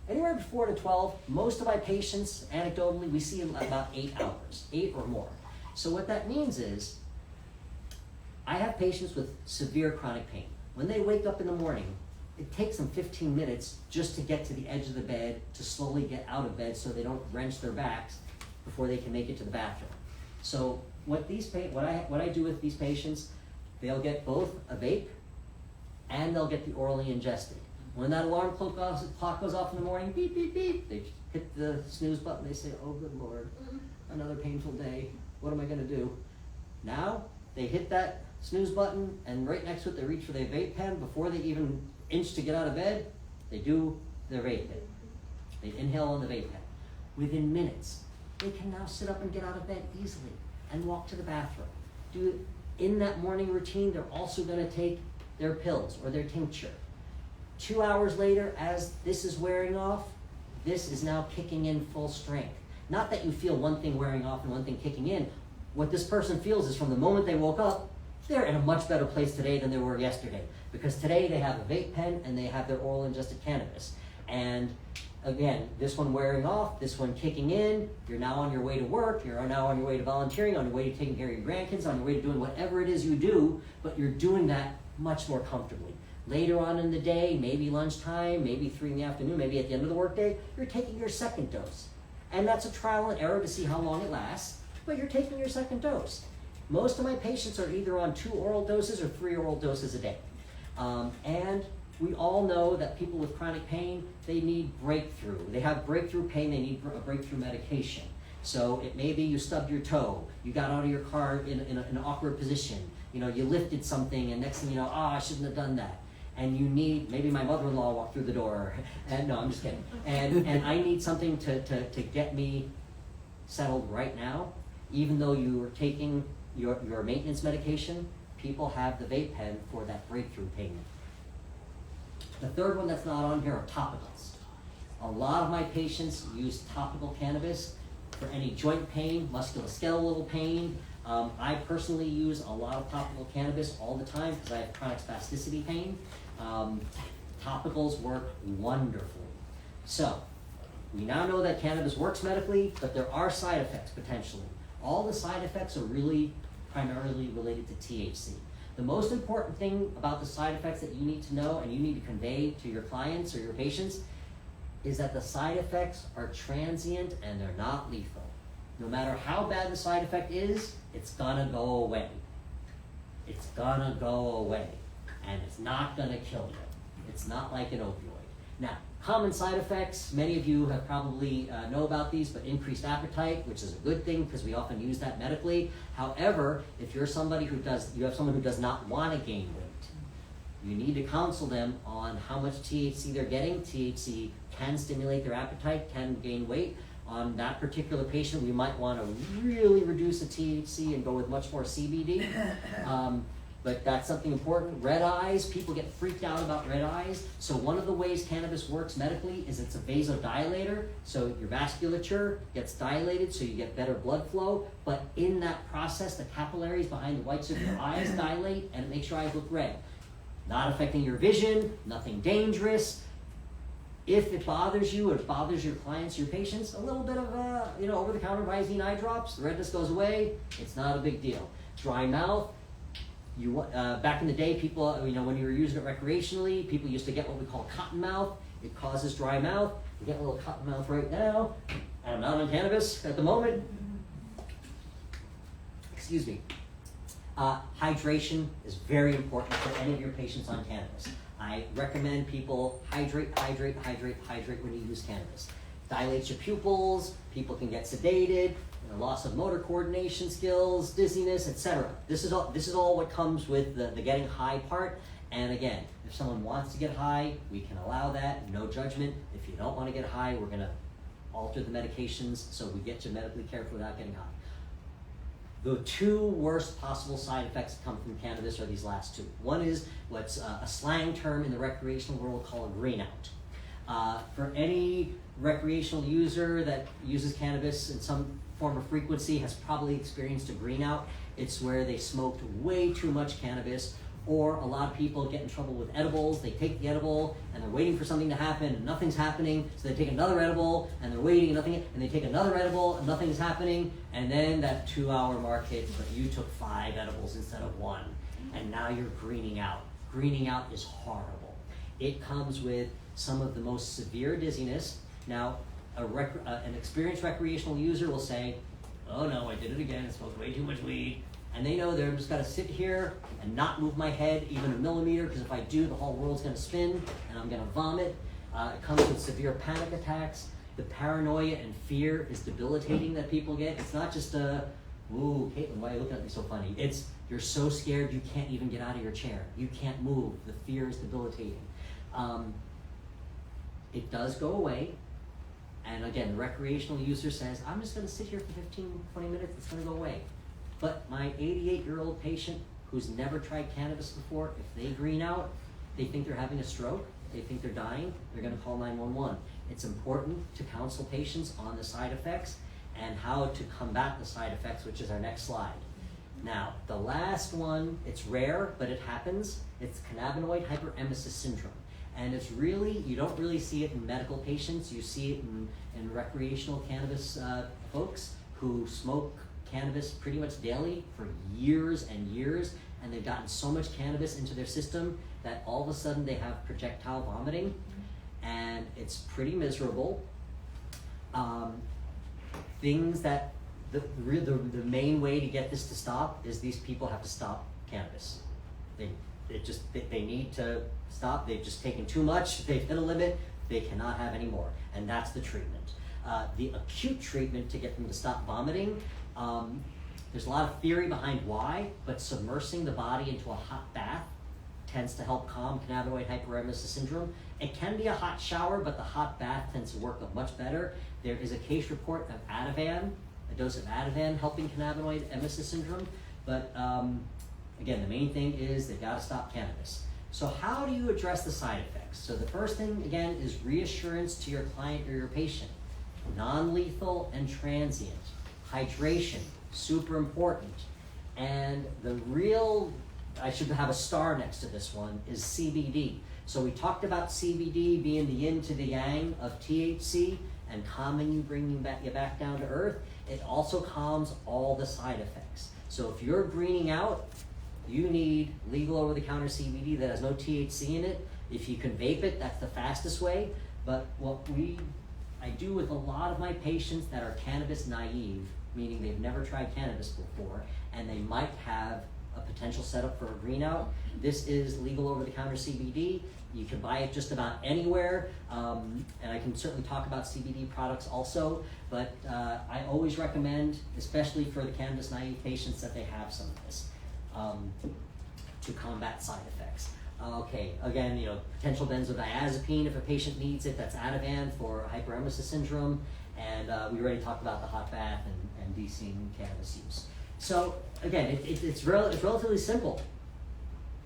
[SPEAKER 1] Anywhere from 4 to 12, most of my patients, anecdotally, we see in about 8 hours, 8 or more. So what that means is, I have patients with severe chronic pain. When they wake up in the morning, it takes them 15 minutes just to get to the edge of the bed, to slowly get out of bed so they don't wrench their backs before they can make it to the bathroom. So what I do with these patients, they'll get both a vape and they'll get the orally ingested. When that alarm clock goes off in the morning, beep, beep, beep, they hit the snooze button, they say, oh good Lord, another painful day, what am I gonna do? Now, they hit that snooze button and right next to it they reach for their vape pen. Before they even inch to get out of bed, they do their vape hit. They inhale on the vape pen. Within minutes, they can now sit up and get out of bed easily and walk to the bathroom. In that morning routine, they're also gonna take their pills or their tincture. 2 hours later, as this is wearing off, this is now kicking in full strength. Not that you feel one thing wearing off and one thing kicking in. What this person feels is from the moment they woke up, they're in a much better place today than they were yesterday. Because today they have a vape pen and they have their oral ingested cannabis. And again, this one wearing off, this one kicking in, you're now on your way to work, you're now on your way to volunteering, on your way to taking care of your grandkids, on your way to doing whatever it is you do, but you're doing that much more comfortably. Later on in the day, maybe lunchtime, maybe 3 in the afternoon, maybe at the end of the workday, you're taking your second dose. And that's a trial and error to see how long it lasts, but you're taking your second dose. Most of my patients are either on 2 oral doses or 3 oral doses a day. And we all know that people with chronic pain, they need breakthrough. They have breakthrough pain, they need a breakthrough medication. So it may be you stubbed your toe, you got out of your car in an awkward position, you lifted something and next thing you know, I shouldn't have done that. And you need, maybe my mother-in-law walked through the door, and no, I'm just kidding. And I need something to get me settled right now. Even though you are taking your maintenance medication, people have the vape pen for that breakthrough pain. The third one that's not on here are topicals. A lot of my patients use topical cannabis for any joint pain, musculoskeletal pain. I personally use a lot of topical cannabis all the time because I have chronic spasticity pain. Topicals work wonderfully. So, We now know that cannabis works medically, but there are side effects potentially. All the side effects are really primarily related to THC. The most important thing about the side effects that you need to know and you need to convey to your clients or your patients is that the side effects are transient and they're not lethal. No matter how bad the side effect is, it's gonna go away. It's gonna go away, and it's not gonna kill you. It's not like an opioid. Now, common side effects, many of you have probably know about these, but increased appetite, which is a good thing because we often use that medically. However, if you're somebody you have someone who does not want to gain weight, you need to counsel them on how much THC they're getting. THC can stimulate their appetite, can gain weight. On that particular patient, we might want to really reduce the THC and go with much more CBD. But that's something important. Red eyes, people get freaked out about red eyes. So one of the ways cannabis works medically is it's a vasodilator. So your vasculature gets dilated so you get better blood flow. But in that process, the capillaries behind the whites of your eyes dilate and it makes your eyes look red. Not affecting your vision, nothing dangerous. If it bothers you or it bothers your clients, your patients, a little bit of over-the-counter Visine eye drops, the redness goes away, it's not a big deal. Dry mouth, back in the day, people, when you were using it recreationally, people used to get what we call cotton mouth. It causes dry mouth. You get a little cotton mouth right now, and I'm not on cannabis at the moment. Excuse me. Hydration is very important for any of your patients on cannabis. I recommend people hydrate when you use cannabis. Dilates your pupils, people can get sedated, loss of motor coordination skills, dizziness, etc. This is all what comes with the getting high part. And again, if someone wants to get high, we can allow that, no judgment. If you don't want to get high, we're gonna alter the medications so we get you medically cared for without getting high. The two worst possible side effects that come from cannabis are these last two. One is what's a slang term in the recreational world called a green out. For any recreational user that uses cannabis in some form of frequency has probably experienced a green out. It's where they smoked way too much cannabis, or a lot of people get in trouble with edibles. They take the edible and they're waiting for something to happen and nothing's happening, so they take another edible and they're waiting and nothing, and they take another edible and nothing's happening, and then that 2-hour mark hits, but you took 5 edibles instead of 1, and now you're greening out. Greening out is horrible. It comes with some of the most severe dizziness. Now, an experienced recreational user will say, oh no, I did it again, I smoked way too much weed. And they know they're just gotta sit here and not move my head even a millimeter, because if I do, the whole world's gonna spin and I'm gonna vomit. It comes with severe panic attacks. The paranoia and fear is debilitating that people get. It's not just ooh, Caitlin, why are you looking at me so funny? It's, you're so scared you can't even get out of your chair. You can't move. The fear is debilitating. It does go away. And again, the recreational user says, I'm just gonna sit here for 15, 20 minutes, it's gonna go away. But my 88-year-old patient who's never tried cannabis before, if they green out, they think they're having a stroke, they think they're dying, they're gonna call 911. It's important to counsel patients on the side effects and how to combat the side effects, which is our next slide. Now, the last one, it's rare, but it happens. It's cannabinoid hyperemesis syndrome. And it's really, you don't really see it in medical patients, you see it in recreational cannabis folks who smoke cannabis pretty much daily for years and years, and they've gotten so much cannabis into their system that all of a sudden they have projectile vomiting, and it's pretty miserable. Things that, the main way to get this to stop is these people have to stop cannabis. They need to stop. They've just taken too much. They've hit a limit. They cannot have any more, and that's the treatment. The acute treatment to get them to stop vomiting, there's a lot of theory behind why, but submersing the body into a hot bath tends to help calm cannabinoid hyperemesis syndrome. It can be a hot shower, but the hot bath tends to work much better. There is a case report of Ativan, a dose of Ativan helping cannabinoid emesis syndrome, but again, the main thing is they've got to stop cannabis. So how do you address the side effects? So the first thing, again, is reassurance to your client or your patient. Non-lethal and transient. Hydration, super important. And the real, I should have a star next to this one, is CBD. So we talked about CBD being the yin to the yang of THC and calming you, bringing you back down to earth, it also calms all the side effects. So if you're greening out, you need legal over-the-counter CBD that has no THC in it. If you can vape it, that's the fastest way. But what I do with a lot of my patients that are cannabis naive, meaning they've never tried cannabis before, and they might have a potential setup for a green out. This is legal over-the-counter CBD. You can buy it just about anywhere, and I can certainly talk about CBD products also, but I always recommend, especially for the cannabis naive patients, that they have some of this to combat side effects. Okay, again, potential benzodiazepine if a patient needs it, that's Ativan for hyperemesis syndrome, and we already talked about the hot bath and de-steaming cannabis use. So again, it's relatively simple.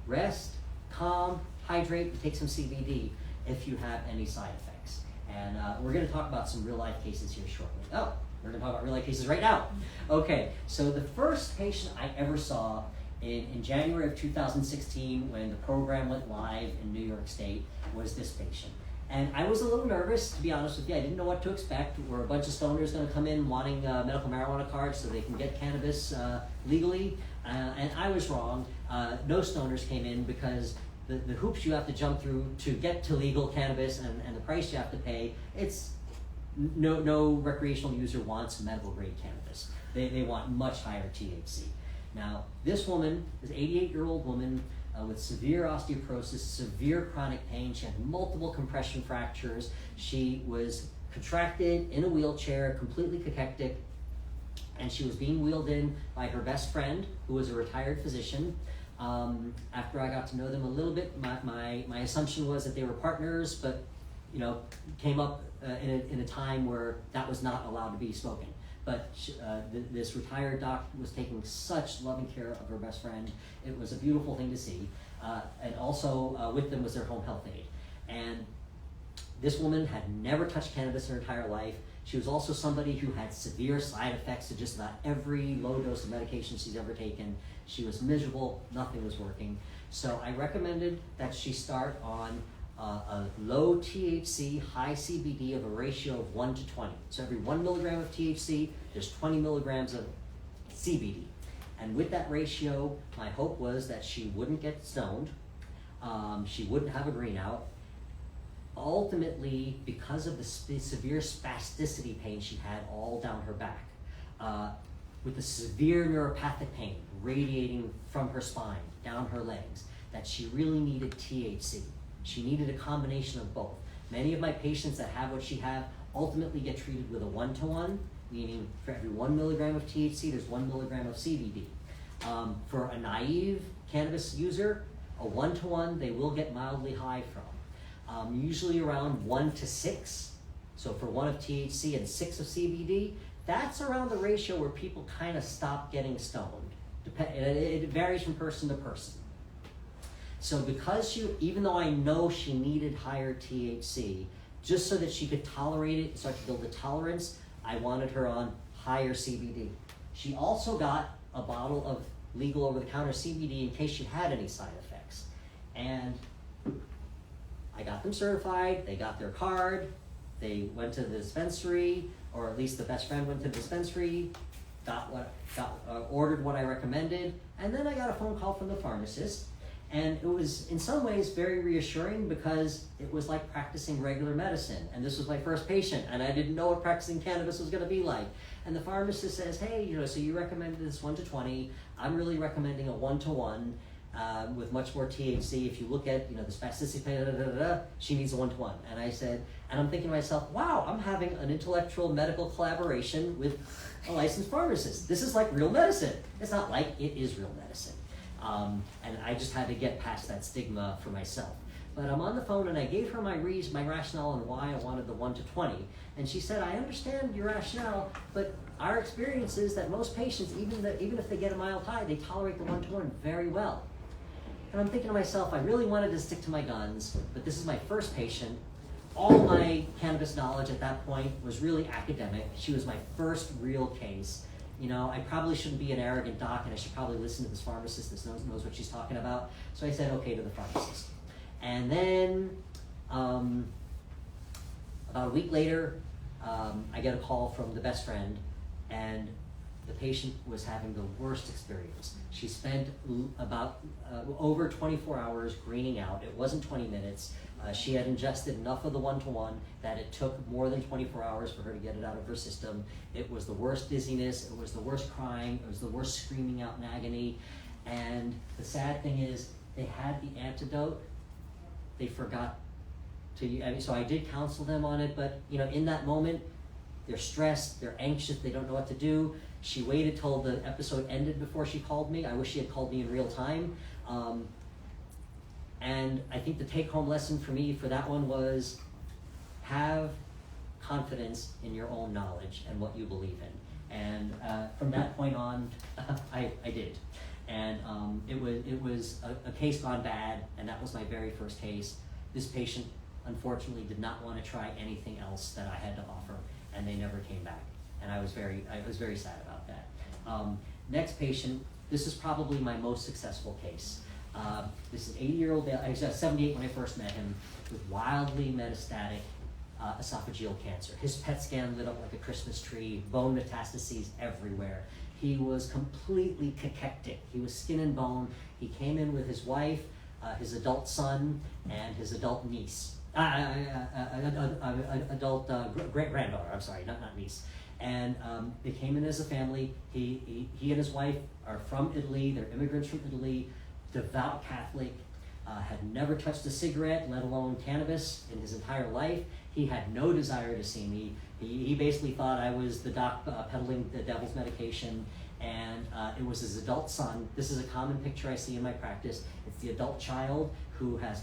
[SPEAKER 1] Rest, calm, hydrate, and take some CBD if you have any side effects. And we're going to talk about some real life cases here shortly. Oh, we're going to talk about real life cases right now. Okay, so the first patient I ever saw in January of 2016 when the program went live in New York State was this patient. And I was a little nervous, to be honest with you. I didn't know what to expect. Were a bunch of stoners going to come in wanting medical marijuana cards so they can get cannabis legally? And I was wrong. No stoners came in because the hoops you have to jump through to get to legal cannabis and the price you have to pay, it's no recreational user wants medical grade cannabis. They want much higher THC. Now, this woman is an 88-year-old woman with severe osteoporosis, severe chronic pain. She had multiple compression fractures. She was contracted in a wheelchair, completely cachectic, and she was being wheeled in by her best friend, who was a retired physician. After I got to know them a little bit, my assumption was that they were partners, but came up in a time where that was not allowed to be spoken. But this retired doc was taking such loving care of her best friend. It was a beautiful thing to see. And also with them was their home health aide. And this woman had never touched cannabis in her entire life. She was also somebody who had severe side effects to just about every low dose of medication she's ever taken. She was miserable, nothing was working. So I recommended that she start on a low THC, high CBD of a ratio of 1 to 20. So every 1 milligram of THC, there's 20 milligrams of CBD. And with that ratio, my hope was that she wouldn't get stoned, she wouldn't have a green out. Ultimately, because of the severe spasticity pain she had all down her back, with the severe neuropathic pain radiating from her spine, down her legs, that she really needed THC. She needed a combination of both. Many of my patients that have what she have ultimately get treated with a 1-to-1, meaning for every 1 milligram of THC, there's 1 milligram of CBD. For a naive cannabis user, a 1-to-1 they will get mildly high from. Usually around 1 to 6. So for 1 of THC and 6 of CBD, that's around the ratio where people kind of stop getting stoned. It varies from person to person. So because even though I know she needed higher THC, just so that she could tolerate it and start to build a tolerance, I wanted her on higher CBD. She also got a bottle of legal over-the-counter CBD in case she had any side effects. And I got them certified, they got their card, they went to the dispensary, or at least the best friend went to the dispensary, ordered what I recommended, and then I got a phone call from the pharmacist. And it was, in some ways, very reassuring because it was like practicing regular medicine. And this was my first patient, and I didn't know what practicing cannabis was going to be like. And the pharmacist says, hey, so you recommended this 1 to 20. I'm really recommending a 1-to-1 with much more THC. If you look at, the spasticity, she needs a 1-to-1. And I said, and I'm thinking to myself, wow, I'm having an intellectual medical collaboration with a licensed pharmacist. This is like real medicine. It's not like, it is real medicine. And I just had to get past that stigma for myself. But I'm on the phone and I gave her my rationale on why I wanted the 1 to 20. And she said, I understand your rationale, but our experience is that most patients, even if they get a mild high, they tolerate the 1-to-1 very well. And I'm thinking to myself, I really wanted to stick to my guns, but this is my first patient. All my cannabis knowledge at that point was really academic. She was my first real case. I probably shouldn't be an arrogant doc, and I should probably listen to this pharmacist that knows what she's talking about. So I said okay to the pharmacist. And then about a week later, I get a call from the best friend, and the patient was having the worst experience. She spent about over 24 hours greening out. It wasn't 20 minutes. She had ingested enough of the one-to-one that it took more than 24 hours for her to get it out of her system. It was the worst dizziness, it was the worst crying, it was the worst screaming out in agony. And the sad thing is, they had the antidote, they forgot to, so I did counsel them on it, but in that moment, they're stressed, they're anxious, they don't know what to do. She waited till the episode ended before she called me. I wish she had called me in real time. And I think the take-home lesson for me for that one was have confidence in your own knowledge and what you believe in. And from that point on, I did. And it was a case gone bad, and that was my very first case. This patient, unfortunately, did not want to try anything else that I had to offer, and they never came back. And I was very sad about that. Next patient, this is probably my most successful case. This is 80-year-old, I was 78 when I first met him, with wildly metastatic esophageal cancer. His PET scan lit up like a Christmas tree, bone metastases everywhere. He was completely cachectic. He was skin and bone. He came in with his wife, his adult son, and his adult niece. Adult granddaughter, I'm sorry, not niece. And they came in as a family. He and his wife are from Italy. They're immigrants from Italy, devout Catholic, had never touched a cigarette, let alone cannabis, in his entire life. He had no desire to see me. He basically thought I was the doc peddling the devil's medication, and it was his adult son. This is a common picture I see in my practice. It's the adult child who has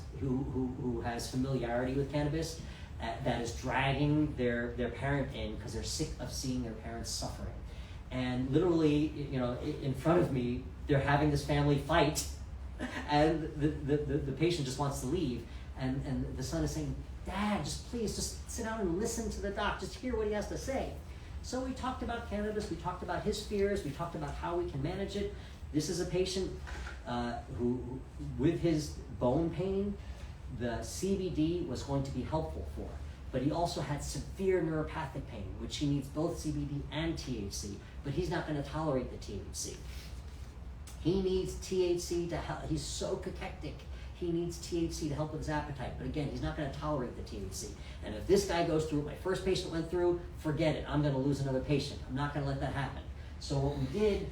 [SPEAKER 1] familiarity with cannabis, that is dragging their parent in because they're sick of seeing their parents suffering. And literally, in front of me, they're having this family fight, and the patient just wants to leave, and the son is saying, "Dad, please sit down and listen to the doc, just hear what he has to say." So we talked about cannabis, we talked about his fears, we talked about how we can manage it. This is a patient who, with his bone pain, the CBD was going to be helpful for, but he also had severe neuropathic pain, which he needs both CBD and THC, but he's not going to tolerate the THC. He needs THC to help. He's so cachectic. He needs THC to help with his appetite, but again, he's not going to tolerate the THC. And if this guy goes through what my first patient went through, forget it. I'm going to lose another patient. I'm not going to let that happen. So what we did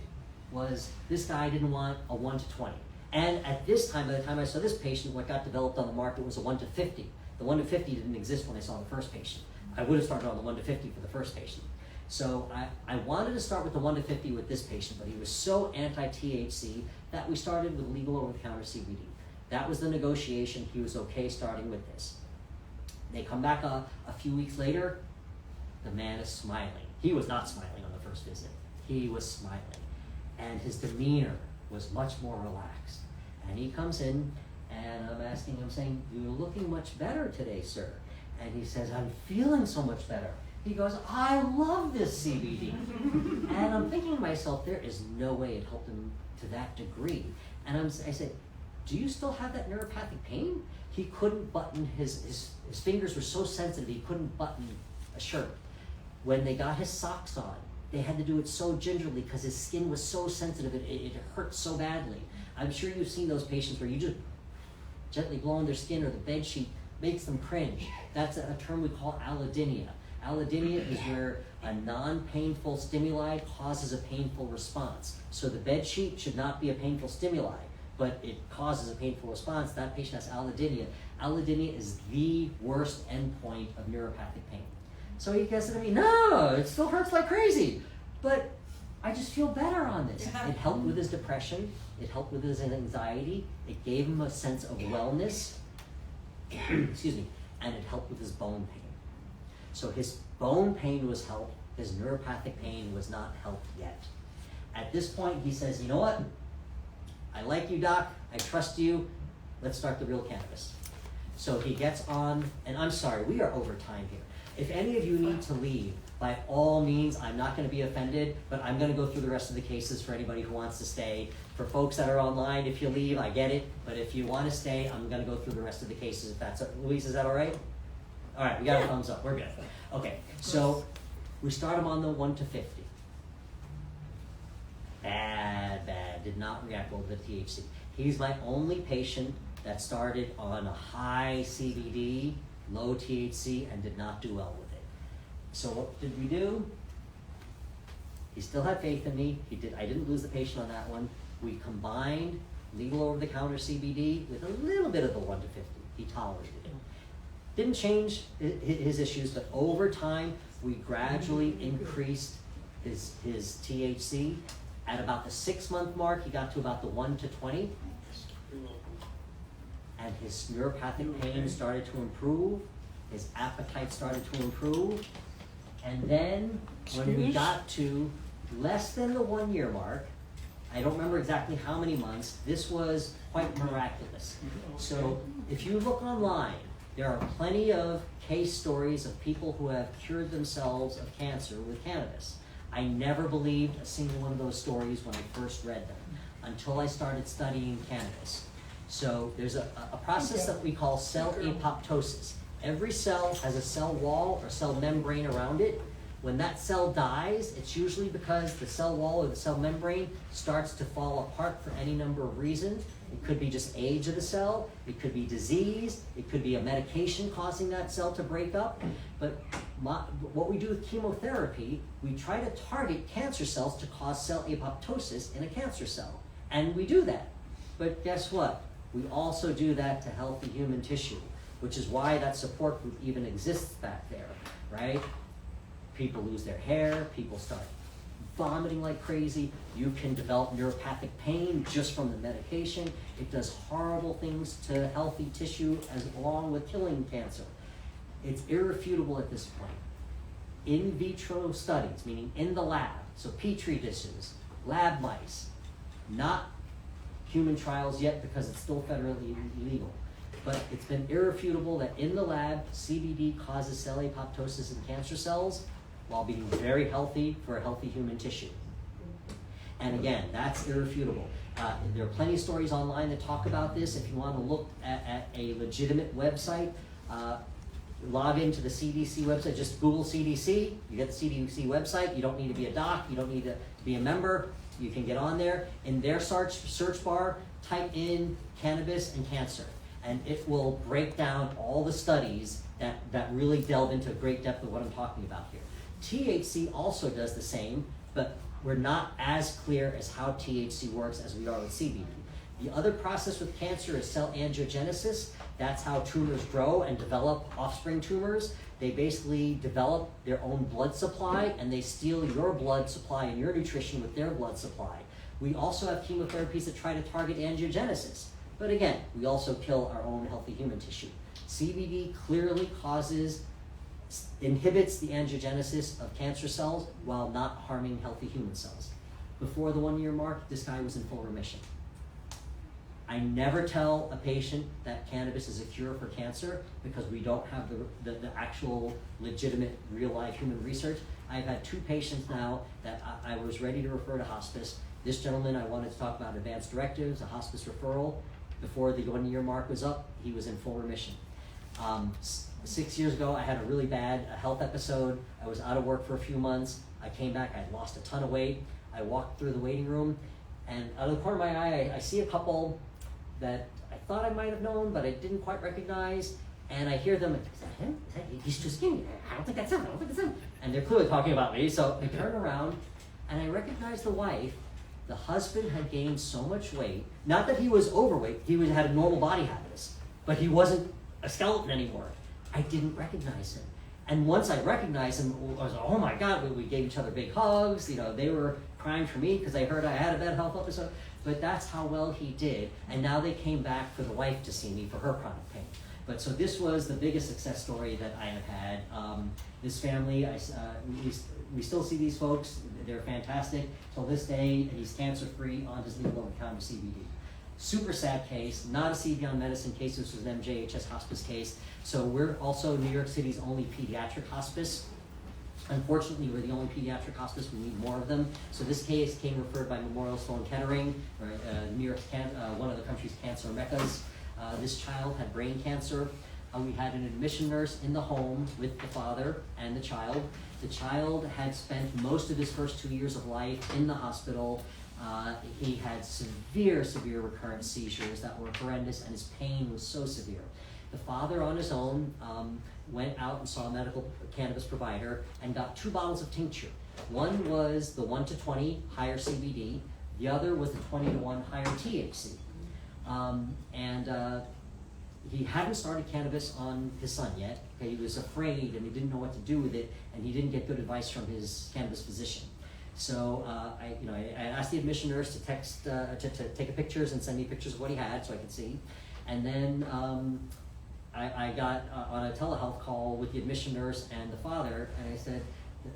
[SPEAKER 1] was, this guy didn't want a 1 to 20. And at this time, by the time I saw this patient, what got developed on the market was a 1 to 50. The 1 to 50 didn't exist when I saw the first patient. I would have started on the 1 to 50 for the first patient. So I wanted to start with the 1 to 50 with this patient, but he was so anti-THC that we started with legal over-the-counter CBD. That was the negotiation. He was okay starting with this. They come back a few weeks later, the man is smiling. He was not smiling on the first visit. He was smiling. And his demeanor was much more relaxed. And he comes in, and I'm asking him, saying, "You're looking much better today, sir." And he says, "I'm feeling so much better." He goes, "I love this CBD." And I'm thinking to myself, there is no way it helped him to that degree. And I said, "Do you still have that neuropathic pain?" He couldn't button, his fingers were so sensitive, he couldn't button a shirt. When they got his socks on, they had to do it so gingerly because his skin was so sensitive, it hurt so badly. I'm sure you've seen those patients where you just gently blow on their skin, or the bed sheet makes them cringe. That's a term we call allodynia. Allodynia is where a non-painful stimuli causes a painful response. So the bed sheet should not be a painful stimuli, but it causes a painful response. That patient has allodynia. Allodynia is the worst endpoint of neuropathic pain. So he said to me, "No, it still hurts like crazy, but I just feel better on this." It helped with his depression. It helped with his anxiety. It gave him a sense of wellness. Excuse me. And it helped with his bone pain. So his bone pain was helped. His neuropathic pain was not helped yet. At this point, he says, "You know what? I like you, doc. I trust you. Let's start the real cannabis." So he gets on, and I'm sorry, we are over time here. If any of you need to leave, by all means, I'm not going to be offended, but I'm going to go through the rest of the cases for anybody who wants to stay. For folks that are online, if you leave, I get it, but if you want to stay, I'm going to go through the rest of the cases if that's, Louise, is that all right? All right, we got a thumbs up. We're good. Okay, so we start him on the 1 to 50. Bad. Did not react well to the THC. He's my only patient that started on a high CBD, low THC, and did not do well with it. So what did we do? He still had faith in me. I didn't lose the patient on that one. We combined legal over-the-counter CBD with a little bit of the 1 to 50. He tolerated it. Didn't change his issues, but over time, we gradually increased his THC. At about the 6-month mark, he got to about the 1 to 20. And his neuropathic pain started to improve. His appetite started to improve. And then when we got to less than the 1 year mark, I don't remember exactly how many months, this was quite miraculous. So if you look online, there are plenty of case stories of people who have cured themselves of cancer with cannabis. I never believed a single one of those stories when I first read them until I started studying cannabis. So there's a process that we call cell apoptosis. Every cell has a cell wall or cell membrane around it. When that cell dies, it's usually because the cell wall or the cell membrane starts to fall apart for any number of reasons. It could be just age of the cell, it could be disease, it could be a medication causing that cell to break up. But what we do with chemotherapy, we try to target cancer cells to cause cell apoptosis in a cancer cell. And we do that. But guess what? We also do that to healthy human tissue, which is why that support group even exists back there, right? People lose their hair, people start vomiting like crazy. You can develop neuropathic pain just from the medication. It does horrible things to healthy tissue along with killing cancer. It's irrefutable at this point. In vitro studies, meaning in the lab, so petri dishes, lab mice, not human trials yet because it's still federally illegal. But it's been irrefutable that in the lab, CBD causes cell apoptosis in cancer cells while being very healthy for a healthy human tissue. And again, that's irrefutable. There are plenty of stories online that talk about this. If you want to look at a legitimate website, log into the CDC website, just Google CDC, you get the CDC website, you don't need to be a doc, you don't need to be a member, you can get on there. In their search bar, type in cannabis and cancer, and it will break down all the studies that really delve into great depth of what I'm talking about here. THC also does the same, but we're not as clear as how THC works as we are with CBD. The other process with cancer is cell angiogenesis. That's how tumors grow and develop offspring tumors. They basically develop their own blood supply and they steal your blood supply and your nutrition with their blood supply. We also have chemotherapies that try to target angiogenesis. But again, we also kill our own healthy human tissue. CBD clearly inhibits the angiogenesis of cancer cells while not harming healthy human cells. Before the 1 year mark, this guy was in full remission. I never tell a patient that cannabis is a cure for cancer because we don't have the actual legitimate real life human research. I've had 2 patients now that I was ready to refer to hospice. This gentleman, I wanted to talk about advanced directives, a hospice referral. Before the 1 year mark was up, he was in full remission. 6 years ago, I had a really bad health episode. I was out of work for a few months. I came back, I had lost a ton of weight. I walked through the waiting room, and out of the corner of my eye, I see a couple that I thought I might have known, but I didn't quite recognize. And I hear them, is that him? He's too skinny. I don't think that's him. And they're clearly talking about me. So I turn around, and I recognize the wife. The husband had gained so much weight. Not that he was overweight. He had a normal body habitus, but he wasn't a skeleton anymore. I didn't recognize him. And once I recognized him, I was like, oh my God, we gave each other big hugs. They were crying for me because they heard I had a bad health episode. But that's how well he did. And now they came back for the wife to see me for her chronic pain. But so this was the biggest success story that I have had. This family, we still see these folks. They're fantastic. Till this day, he's cancer-free on his legal over-the-counter CBD. Super sad case, not a SeeBeyond Medicine case. This was an MJHS hospice case. So we're also New York City's only pediatric hospice. Unfortunately, we're the only pediatric hospice. We need more of them. So this case came referred by Memorial Sloan Kettering, New York's one of the country's cancer meccas. This child had brain cancer. We had an admission nurse in the home with the father and the child. The child had spent most of his first 2 years of life in the hospital. He had severe recurrent seizures that were horrendous, and his pain was so severe. The father, on his own, went out and saw a medical cannabis provider and got 2 bottles of tincture. One was the 1 to 20 higher CBD. The other was the 20 to 1 higher THC. He hadn't started cannabis on his son yet. Okay, he was afraid and he didn't know what to do with it, and he didn't get good advice from his cannabis physician. So I asked the admission nurse to text, to take pictures and send me pictures of what he had so I could see. And then I got on a telehealth call with the admission nurse and the father, and I said,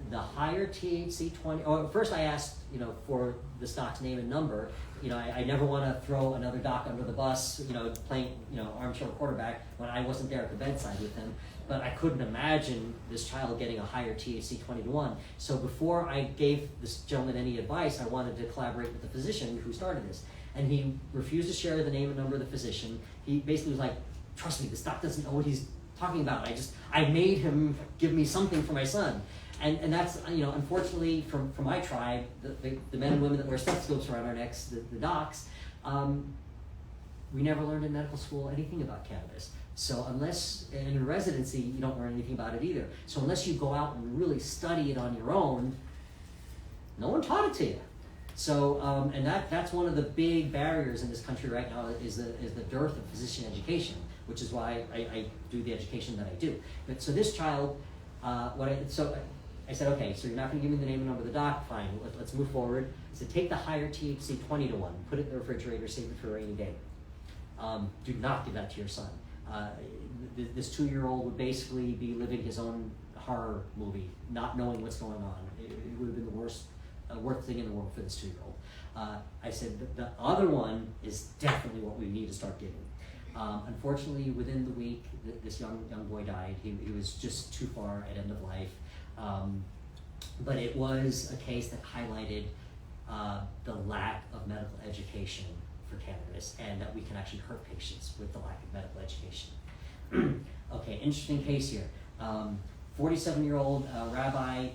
[SPEAKER 1] the higher THC 20, first I asked, for this doc's name and number. I never want to throw another doc under the bus, playing, armchair quarterback when I wasn't there at the bedside with him. But I couldn't imagine this child getting a higher THC 20 to 1. So before I gave this gentleman any advice, I wanted to collaborate with the physician who started this. And he refused to share the name and number of the physician. He basically was like, trust me, this doc doesn't know what he's talking about. I made him give me something for my son. And that's, unfortunately from my tribe, the men and women that wear stethoscopes around our necks, the docs, we never learned in medical school anything about cannabis. So unless, and in residency, you don't learn anything about it either. So unless you go out and really study it on your own, no one taught it to you. So, and that's one of the big barriers in this country right now is the dearth of physician education, which is why I do the education that I do. But so this child, I said, okay, so you're not going to give me the name and number of the doc, fine, let's move forward. I said, take the higher THC 20 to 1, put it in the refrigerator, save it for a rainy day. Do not give that to your son. This 2-year-old would basically be living his own horror movie, not knowing what's going on. It would have been the worst thing in the world for this 2-year-old. I said, the other one is definitely what we need to start giving. Unfortunately, within the week, this young boy died. He was just too far at end of life. But it was a case that highlighted the lack of medical education for cannabis, and that we can actually hurt patients with the lack of medical education. Okay, interesting case here. 47-year-old rabbi,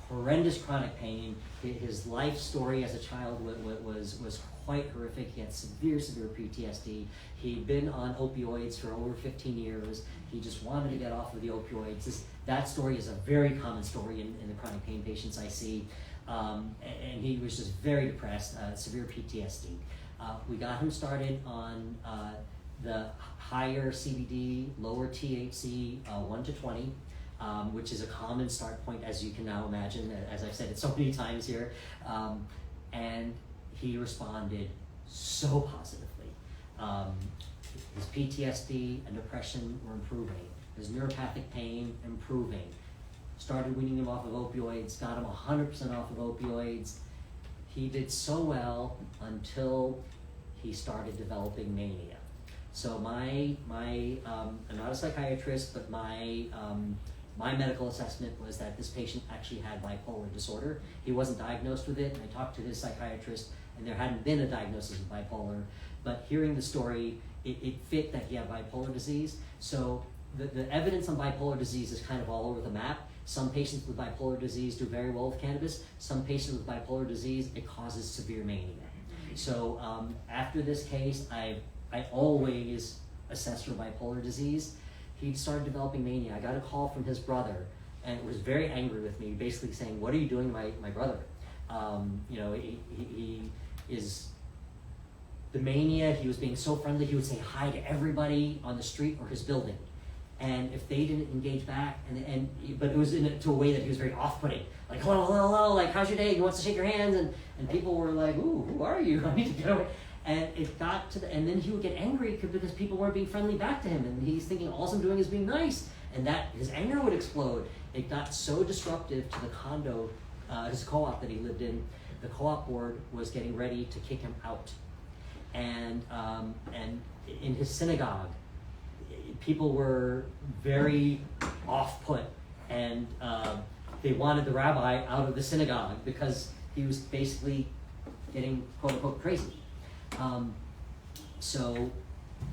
[SPEAKER 1] horrendous chronic pain. His life story as a child was quite horrific. He had severe PTSD. He'd been on opioids for over 15 years. He just wanted to get off of the opioids. That story is a very common story in the chronic pain patients I see. And he was just very depressed, severe PTSD. We got him started on the higher CBD, lower THC, 1 to 20, which is a common start point, as you can now imagine, as I've said it so many times here. And he responded so positively. His PTSD and depression were improving. His neuropathic pain improving. Started weaning him off of opioids, got him 100% off of opioids. He did so well until he started developing mania. So I'm not a psychiatrist, but my medical assessment was that this patient actually had bipolar disorder. He wasn't diagnosed with it, and I talked to his psychiatrist, and there hadn't been a diagnosis of bipolar, but hearing the story, it fit that he had bipolar disease. So the evidence on bipolar disease is kind of all over the map. Some patients with bipolar disease do very well with cannabis. Some patients with bipolar disease, it causes severe mania. So after this case, I always assess for bipolar disease. He started developing mania. I got a call from his brother, and was very angry with me, basically saying, "What are you doing to my brother?" He is the mania. He was being so friendly. He would say hi to everybody on the street or his building, and if they didn't engage back, but it was to a way that he was very off-putting, like hello, like how's your day? He wants to shake your hands, and people were like, "Ooh, who are you? I need to get away." And it got to and then he would get angry because people weren't being friendly back to him, and he's thinking all I'm doing is being nice, and that his anger would explode. It got so disruptive to the condo, his co-op that he lived in. The co-op board was getting ready to kick him out, and in his synagogue, people were very off-put, and they wanted the rabbi out of the synagogue because he was basically getting quote-unquote crazy. So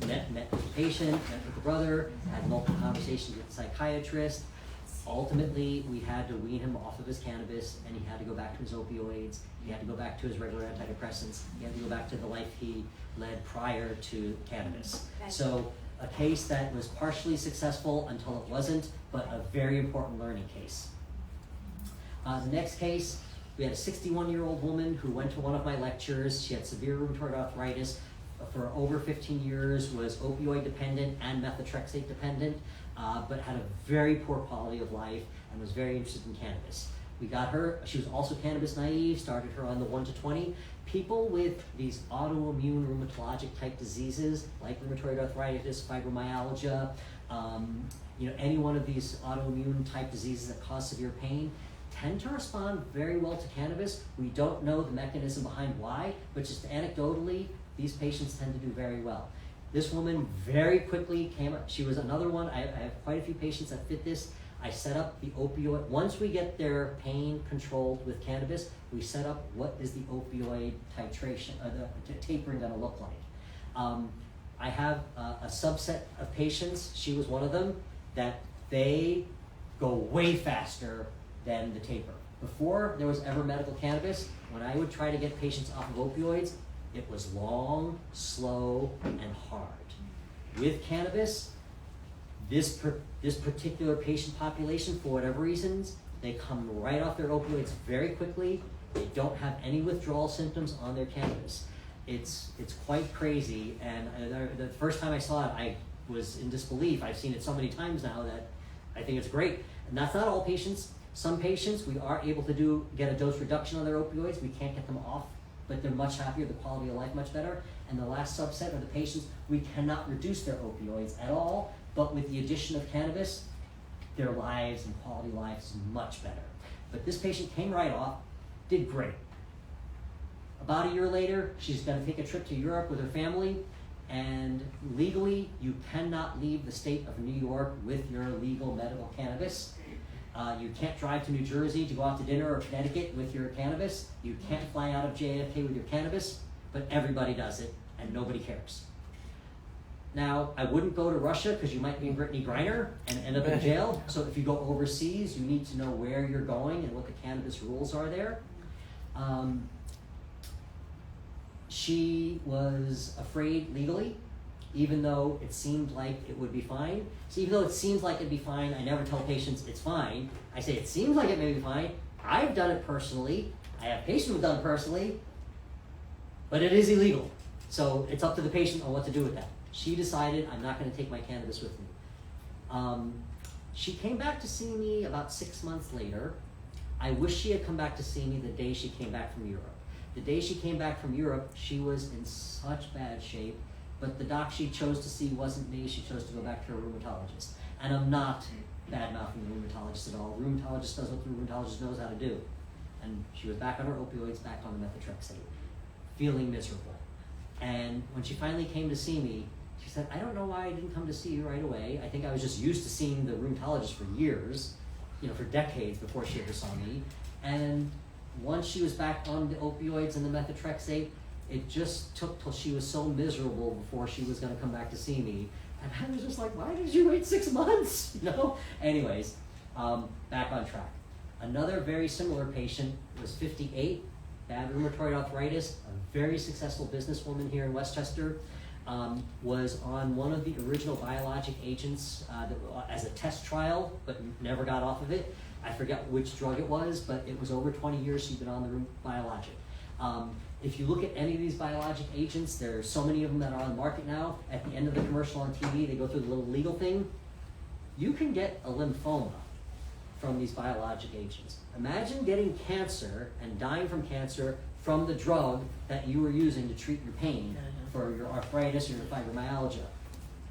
[SPEAKER 1] met with the patient, met with the brother, had multiple conversations with the psychiatrist. Ultimately, we had to wean him off of his cannabis, and he had to go back to his opioids. He had to go back to his regular antidepressants. He had to go back to the life he led prior to cannabis.
[SPEAKER 2] Okay.
[SPEAKER 1] So a case that was partially successful until it wasn't, but a very important learning case. The next case, we had a 61-year-old woman who went to one of my lectures. She had severe rheumatoid arthritis for over 15 years, was opioid dependent and methotrexate dependent, but had a very poor quality of life and was very interested in cannabis. We got her, she was also cannabis naive, started her on the 1 to 20. People with these autoimmune rheumatologic type diseases like rheumatoid arthritis, fibromyalgia, any one of these autoimmune type diseases that cause severe pain tend to respond very well to cannabis. We don't know the mechanism behind why, but just anecdotally, these patients tend to do very well. This woman very quickly came up. She was another one. I have quite a few patients that fit this. I set up the opioid. Once we get their pain controlled with cannabis, we set up what is the opioid titration, the tapering going to look like. I have a subset of patients, she was one of them, that they go way faster than the taper. Before there was ever medical cannabis, when I would try to get patients off of opioids, it was long, slow, and hard. With cannabis, this particular patient population, for whatever reasons, they come right off their opioids very quickly. They don't have any withdrawal symptoms on their cannabis. It's quite crazy, and the first time I saw it, I was in disbelief. I've seen it so many times now that I think it's great. And that's not all patients. Some patients, we are able to get a dose reduction on their opioids. We can't get them off, but they're much happier, the quality of life much better. And the last subset are the patients, we cannot reduce their opioids at all, but with the addition of cannabis, their lives and quality of life is much better. But this patient came right off, did great. About a year later, she's gonna take a trip to Europe with her family, and legally, you cannot leave the state of New York with your legal medical cannabis. You can't drive to New Jersey to go out to dinner or Connecticut with your cannabis. You can't fly out of JFK with your cannabis, but everybody does it, and nobody cares. Now, I wouldn't go to Russia because you might be Brittany Griner and end up in jail. So if you go overseas, you need to know where you're going and what the cannabis rules are there. She was afraid legally, even though it seemed like it would be fine. So even though it seems like it'd be fine, I never tell patients it's fine. I say it seems like it may be fine. I've done it personally. I have patients who've done it personally, but it is illegal. So it's up to the patient on what to do with that. She decided, I'm not going to take my cannabis with me. She came back to see me about 6 months later. I wish she had come back to see me the day she came back from Europe. The day she came back from Europe, she was in such bad shape, but the doc she chose to see wasn't me. She chose to go back to her rheumatologist. And I'm not bad-mouthing the rheumatologist at all. The rheumatologist does what the rheumatologist knows how to do. And she was back on her opioids, back on the methotrexate, feeling miserable. And when she finally came to see me, she said, I don't know why I didn't come to see you right away. I think I was just used to seeing the rheumatologist for years, for decades before she ever saw me. And once she was back on the opioids and the methotrexate, it just took till she was so miserable before she was going to come back to see me. And I was just like, why did you wait 6 months? Anyways, back on track. Another very similar patient was 58, bad rheumatoid arthritis, a very successful businesswoman here in Westchester, was on one of the original biologic agents as a test trial, but never got off of it. I forget which drug it was, but it was over 20 years she'd been on the biologic. If you look at any of these biologic agents, there are so many of them that are on the market now. At the end of the commercial on TV, they go through the little legal thing. You can get a lymphoma from these biologic agents. Imagine getting cancer and dying from cancer from the drug that you were using to treat your pain for your arthritis or your fibromyalgia.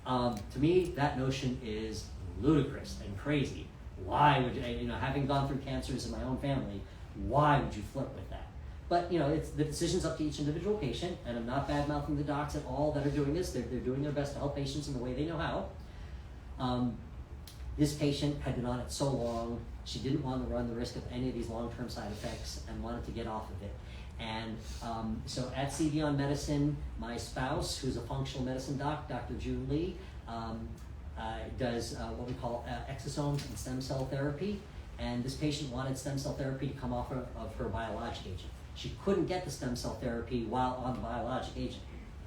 [SPEAKER 1] To me, that notion is ludicrous and crazy. Why would you, having gone through cancers in my own family, why would you flirt with that? But it's the decision's up to each individual patient, and I'm not bad-mouthing the docs at all that are doing this. They're doing their best to help patients in the way they know how. This patient had been on it so long, she didn't want to run the risk of any of these long-term side effects and wanted to get off of it. And so at SeeBeyond Medicine, my spouse, who's a functional medicine doc, Dr. June Lee, does what we call exosomes and stem cell therapy. And this patient wanted stem cell therapy to come off of her biologic agent. She couldn't get the stem cell therapy while on the biologic agent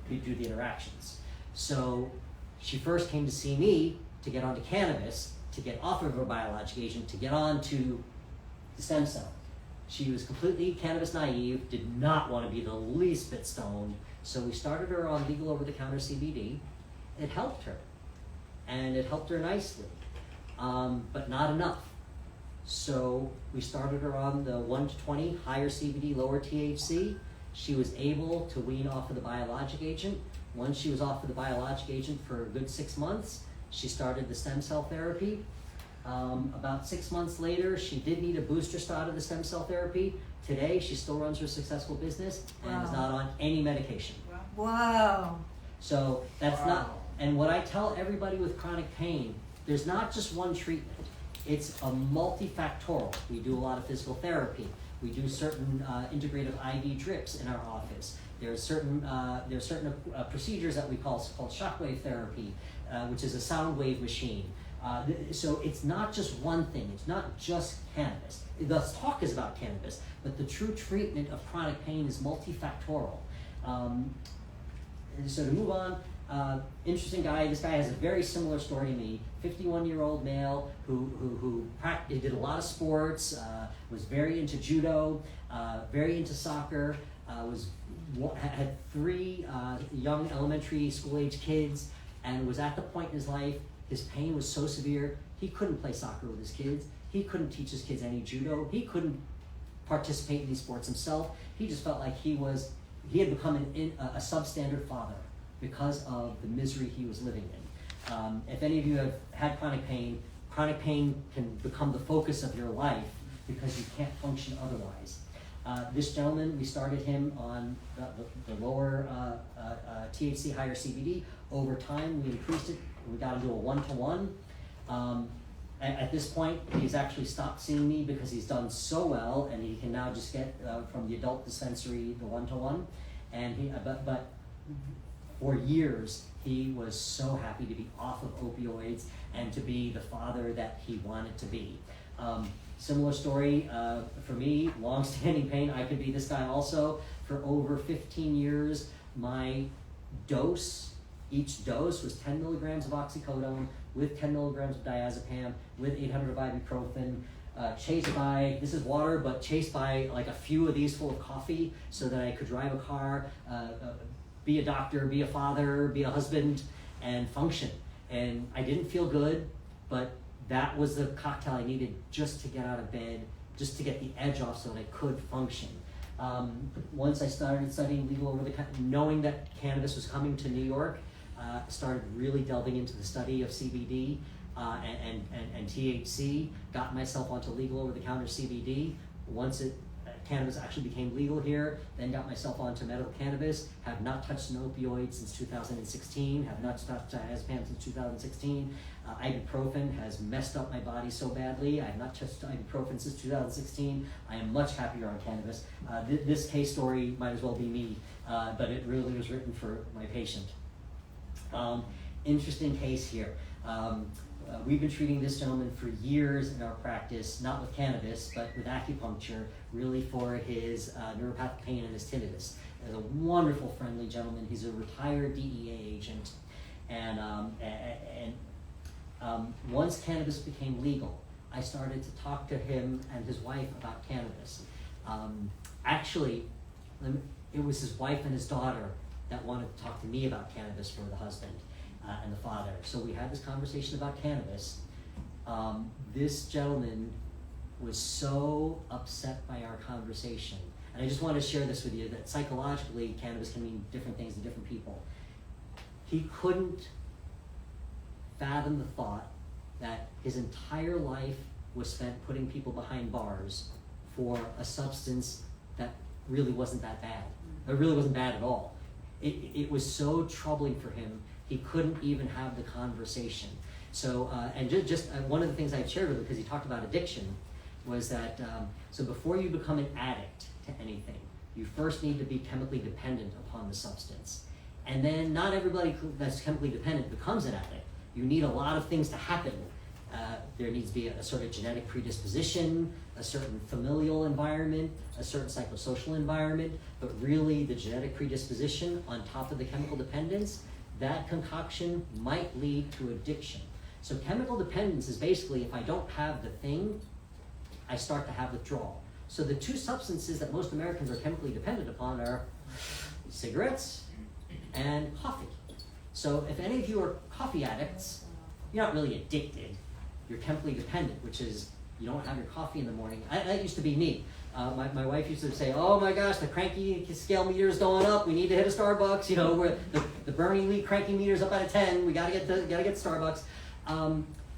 [SPEAKER 1] due to the interactions. So she first came to see me to get onto cannabis, to get off of her biologic agent, to get onto the stem cell. She was completely cannabis naive, did not want to be the least bit stoned, so we started her on legal over-the-counter CBD. It helped her, and it helped her nicely, but not enough. So we started her on the 1 to 20, higher CBD, lower THC. She was able to wean off of the biologic agent. Once she was off of the biologic agent for a good 6 months, she started the stem cell therapy. About 6 months later, she did need a booster shot of the stem cell therapy. Today, she still runs her successful business and is not on any medication.
[SPEAKER 2] Wow.
[SPEAKER 1] So that's not, and what I tell everybody with chronic pain, there's not just one treatment. It's a multifactorial. We do a lot of physical therapy. We do certain integrative IV drips in our office. There's certain procedures that we called shockwave therapy, which is a sound wave machine. So it's not just one thing. It's not just cannabis. The talk is about cannabis, but the true treatment of chronic pain is multifactorial. So to move on, interesting guy. This guy has a very similar story to me. 51-year-old male who did a lot of sports, was very into judo, very into soccer, had 3 young elementary school-age kids, and was at the point in his life, his pain was so severe, he couldn't play soccer with his kids, he couldn't teach his kids any judo, he couldn't participate in these sports himself. He just felt like he had become a substandard father because of the misery he was living in. If any of you have had chronic pain can become the focus of your life because you can't function otherwise. This gentleman, we started him on the lower THC, higher CBD. Over time, we increased it. We got him to a 1-to-1. At this point, he's actually stopped seeing me because he's done so well, and he can now just get from the adult dispensary the 1-to-1. And but for years, he was so happy to be off of opioids and to be the father that he wanted to be. Similar story for me, long-standing pain. I could be this guy also. For over 15 years, my each dose was 10 milligrams of oxycodone with 10 milligrams of diazepam with 800 of ibuprofen, chased by, this is water, but chased by like a few of these full of coffee so that I could drive a car, be a doctor, be a father, be a husband, and function. And I didn't feel good, but that was the cocktail I needed just to get out of bed, just to get the edge off so that I could function. Once I started studying legal over-the-counter, knowing that cannabis was coming to New York, started really delving into the study of CBD and THC, got myself onto legal over-the-counter CBD. Once cannabis actually became legal here, then got myself onto medical cannabis, have not touched an opioid since 2016, have not touched diazepam since 2016. Ibuprofen has messed up my body so badly. I have not touched ibuprofen since 2016. I am much happier on cannabis. This case story might as well be me, but it really was written for my patient. Interesting case here. We've been treating this gentleman for years in our practice, not with cannabis, but with acupuncture, really for his neuropathic pain and his tinnitus. He's a wonderful, friendly gentleman. He's a retired DEA agent. And once cannabis became legal, I started to talk to him and his wife about cannabis. Actually, it was his wife and his daughter that wanted to talk to me about cannabis for the husband and the father. So we had this conversation about cannabis. This gentleman was so upset by our conversation. And I just want to share this with you, that psychologically, cannabis can mean different things to different people. He couldn't fathom the thought that his entire life was spent putting people behind bars for a substance that really wasn't that bad. It really wasn't bad at all. It was so troubling for him, he couldn't even have the conversation. So, and just one of the things I shared with him, because he talked about addiction, was that, so before you become an addict to anything, you first need to be chemically dependent upon the substance. And then not everybody that's chemically dependent becomes an addict. You need a lot of things to happen. There needs to be a sort of genetic predisposition, a certain familial environment, a certain psychosocial environment, but really the genetic predisposition on top of the chemical dependence, that concoction might lead to addiction. So chemical dependence is basically, if I don't have the thing, I start to have withdrawal. So the two substances that most Americans are chemically dependent upon are cigarettes and coffee. So if any of you are coffee addicts, you're not really addicted. You're chemically dependent, which is you don't have your coffee in the morning. That used to be me. My wife used to say, "Oh my gosh, the cranky scale meter is going up. We need to hit a Starbucks. You know, where the Bernie Lee cranky meter's up at a 10. We gotta get Starbucks."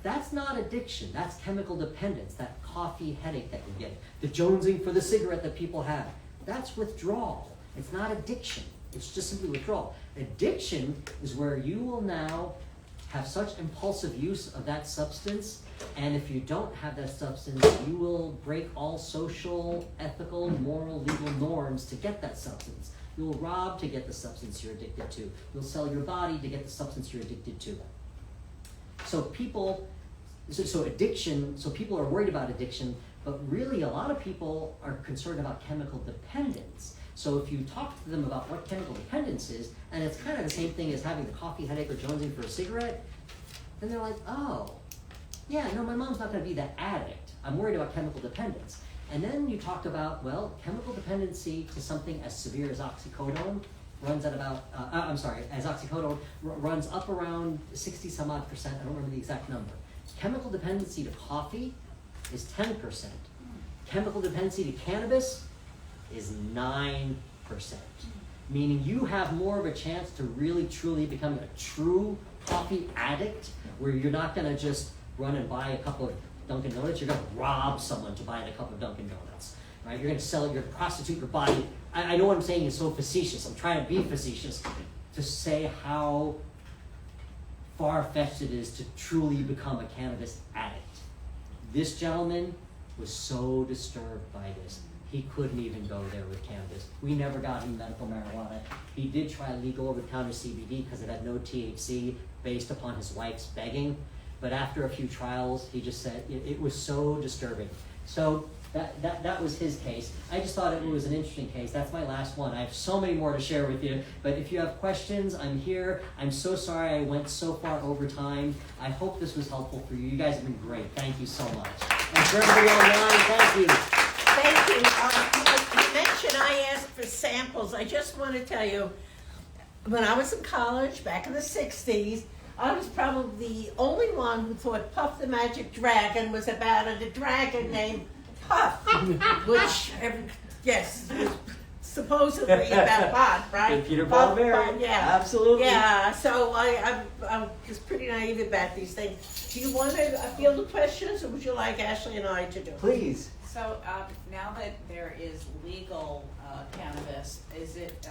[SPEAKER 1] That's not addiction. That's chemical dependence. That coffee headache that you get, the jonesing for the cigarette that people have. That's withdrawal. It's not addiction. It's just simply withdrawal. Addiction is where you will now have such impulsive use of that substance, and if you don't have that substance, you will break all social, ethical, moral, legal norms to get that substance. You'll rob to get the substance you're addicted to. You'll sell your body to get the substance you're addicted to. So people are worried about addiction, but really a lot of people are concerned about chemical dependence. So if you talk to them about what chemical dependence is, and it's kind of the same thing as having the coffee headache or jonesing for a cigarette, then they're like, oh, yeah, no, my mom's not going to be that addict. I'm worried about chemical dependence. And then you talk about, well, chemical dependency to something as severe as oxycodone runs at about, as oxycodone runs up around 60 some odd percent. I don't remember the exact number. Chemical dependency to coffee is 10%. Chemical dependency to cannabis is 9%, meaning you have more of a chance to really truly become a true coffee addict, where you're not going to just run and buy a cup of Dunkin' Donuts. You're going to rob someone to buy a cup of Dunkin' Donuts, right? You're going to sell it, you're going to prostitute your body. I know what I'm saying is so facetious. I'm trying to be facetious to say how far-fetched it is to truly become a cannabis addict. This gentleman was so disturbed by this. He couldn't even go there with cannabis. We never got him medical marijuana. He did try legal over-the-counter CBD because it had no THC based upon his wife's begging. But after a few trials, he just said it was so disturbing. So that was his case. I just thought it was an interesting case. That's my last one. I have so many more to share with you. But if you have questions, I'm here. I'm so sorry I went so far over time. I hope this was helpful for you. You guys have been great. Thank you so much. And for everybody online, thank you.
[SPEAKER 2] Thank you. You mentioned I asked for samples. I just want to tell you, when I was in college back in the 60s, I was probably the only one who thought Puff the Magic Dragon was about a dragon named Puff, which, yes, was supposedly about pot, right?
[SPEAKER 1] Peter Paul Bear.
[SPEAKER 2] Yeah.
[SPEAKER 1] Absolutely.
[SPEAKER 2] Yeah, so I'm just pretty naive about these things. Do you want to field the questions, or would you like Ashley and I to do it?
[SPEAKER 1] Please.
[SPEAKER 3] So now that there is legal cannabis, is it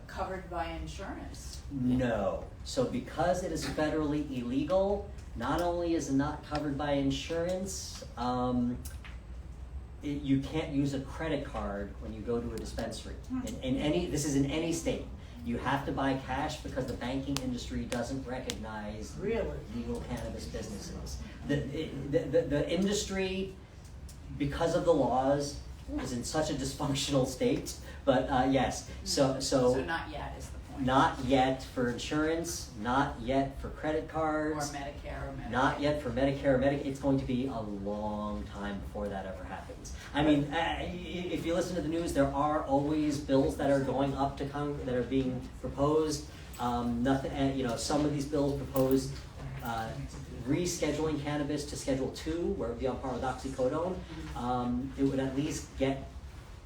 [SPEAKER 3] covered by insurance?
[SPEAKER 1] No. So because it is federally illegal, not only is it not covered by insurance, you can't use a credit card when you go to a dispensary. This is in any state. You have to buy cash because the banking industry doesn't recognize legal cannabis businesses. The industry, because of the laws, is in such a dysfunctional state. But yes, so
[SPEAKER 3] not yet is the point.
[SPEAKER 1] Not yet for insurance, not yet for credit cards,
[SPEAKER 3] or Medicare.
[SPEAKER 1] Not yet for Medicare or Medicaid. It's going to be a long time before that ever happens. I mean, if you listen to the news, there are always bills that are going up to that are being proposed. Some of these bills propose rescheduling cannabis to Schedule 2, where it would be on par with oxycodone. It would at least get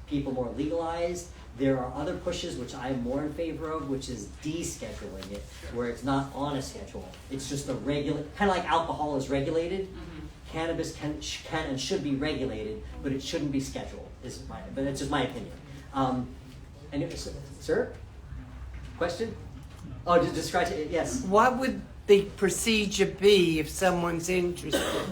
[SPEAKER 1] people more legalized. There are other pushes which I'm more in favor of, which is descheduling it, where it's not on a schedule. It's just a regular, kind of like alcohol is regulated. Cannabis can and should be regulated, but it shouldn't be scheduled. But it's just my opinion. Sir? Question? Oh, just scratch it. Yes.
[SPEAKER 4] What would the procedure be if someone's interested?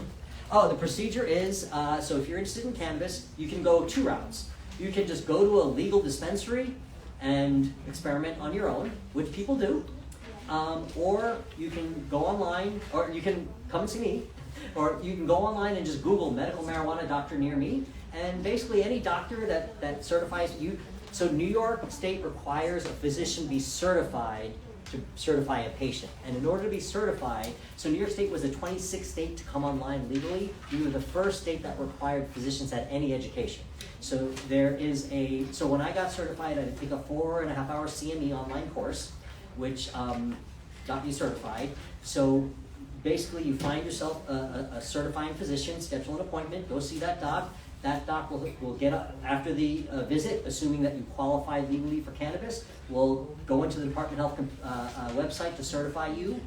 [SPEAKER 1] Oh, the procedure is, so if you're interested in cannabis, you can go two routes. You can just go to a legal dispensary and experiment on your own, which people do. Or you can go online, or you can come and see me, or you can go online and just Google medical marijuana doctor near me, and basically any doctor that certifies you. So New York State requires a physician be certified to certify a patient. And in order to be certified, so New York State was the 26th state to come online legally. We were the first state that required physicians to have any education. So so when I got certified, I had to take a 4.5-hour CME online course, which got me certified. So basically you find yourself a certifying physician, schedule an appointment, go see that doc. That doc will get up after the visit, assuming that you qualify legally for cannabis, will go into the Department of Health website to certify you.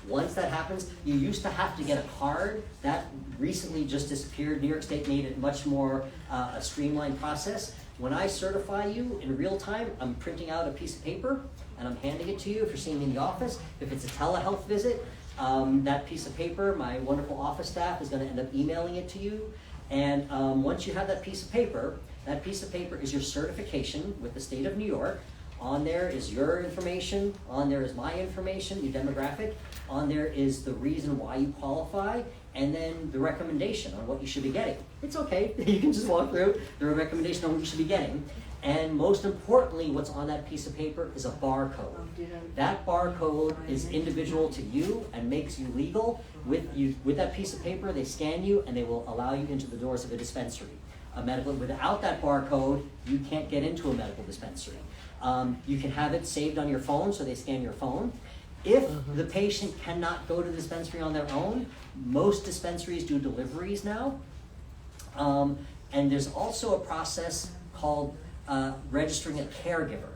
[SPEAKER 1] Once that happens, you used to have to get a card. That recently just disappeared. New York State made it much more a streamlined process. When I certify you in real time, I'm printing out a piece of paper and I'm handing it to you if you're seeing me in the office. If it's a telehealth visit, that piece of paper, my wonderful office staff is going to end up emailing it to you. And once you have that piece of paper is your certification with the state of New York. On there is your information, on there is my information, your demographic, on there is the reason why you qualify, and then the recommendation on what you should be getting. It's okay, you can just walk through the recommendation on what you should be getting. And most importantly, what's on that piece of paper is a barcode. That barcode is individual to you and makes you legal. With that piece of paper, they scan you and they will allow you into the doors of a dispensary. Without that barcode, you can't get into a medical dispensary. You can have it saved on your phone, so they scan your phone. If the patient cannot go to the dispensary on their own, most dispensaries do deliveries now. And there's also a process called registering a caregiver.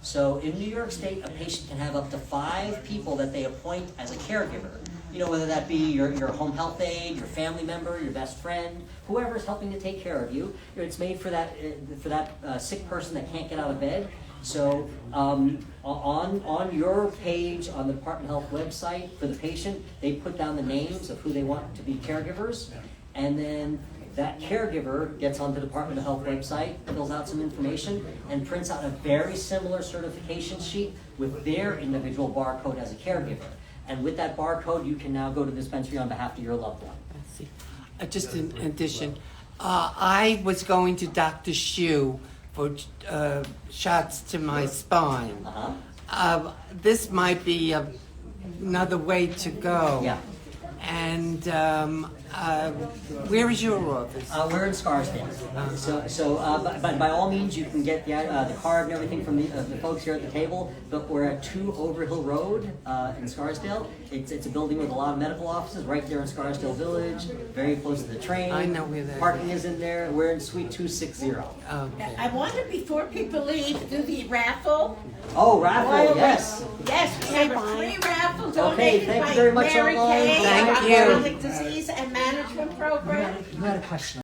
[SPEAKER 1] So in New York State, a patient can have up to 5 people that they appoint as a caregiver. You know, whether that be your home health aide, your family member, your best friend, whoever is helping to take care of you. It's made for that sick person that can't get out of bed. So on your page on the Department of Health website for the patient, they put down the names of who they want to be caregivers, and then that caregiver gets on the Department of Health website, fills out some information, and prints out a very similar certification sheet with their individual barcode as a caregiver. And with that barcode, you can now go to the dispensary on behalf of your loved one.
[SPEAKER 4] I see. Just in addition, I was going to Dr. Shu for shots to my spine. This might be another way to go.
[SPEAKER 1] Yeah.
[SPEAKER 4] And where is your office?
[SPEAKER 1] We're in Scarsdale. But by all means, you can get the card and everything from the folks here at the table. But we're at 2 Overhill Road in Scarsdale. It's a building with a lot of medical offices right there in Scarsdale Village, very close to the train.
[SPEAKER 4] I know where that is.
[SPEAKER 1] Parking is in there. We're in Suite 260.
[SPEAKER 4] Okay.
[SPEAKER 2] I wonder, before people leave, do the raffle.
[SPEAKER 1] Oh, raffle, yes.
[SPEAKER 2] Yes, we have a free raffle
[SPEAKER 1] Okay,
[SPEAKER 2] donated
[SPEAKER 1] thank
[SPEAKER 2] by
[SPEAKER 1] you very much,
[SPEAKER 2] Mary
[SPEAKER 1] online.
[SPEAKER 2] Kay,
[SPEAKER 4] Thank
[SPEAKER 2] our
[SPEAKER 4] you.
[SPEAKER 2] Chronic Disease and Management Program.
[SPEAKER 1] You had a question.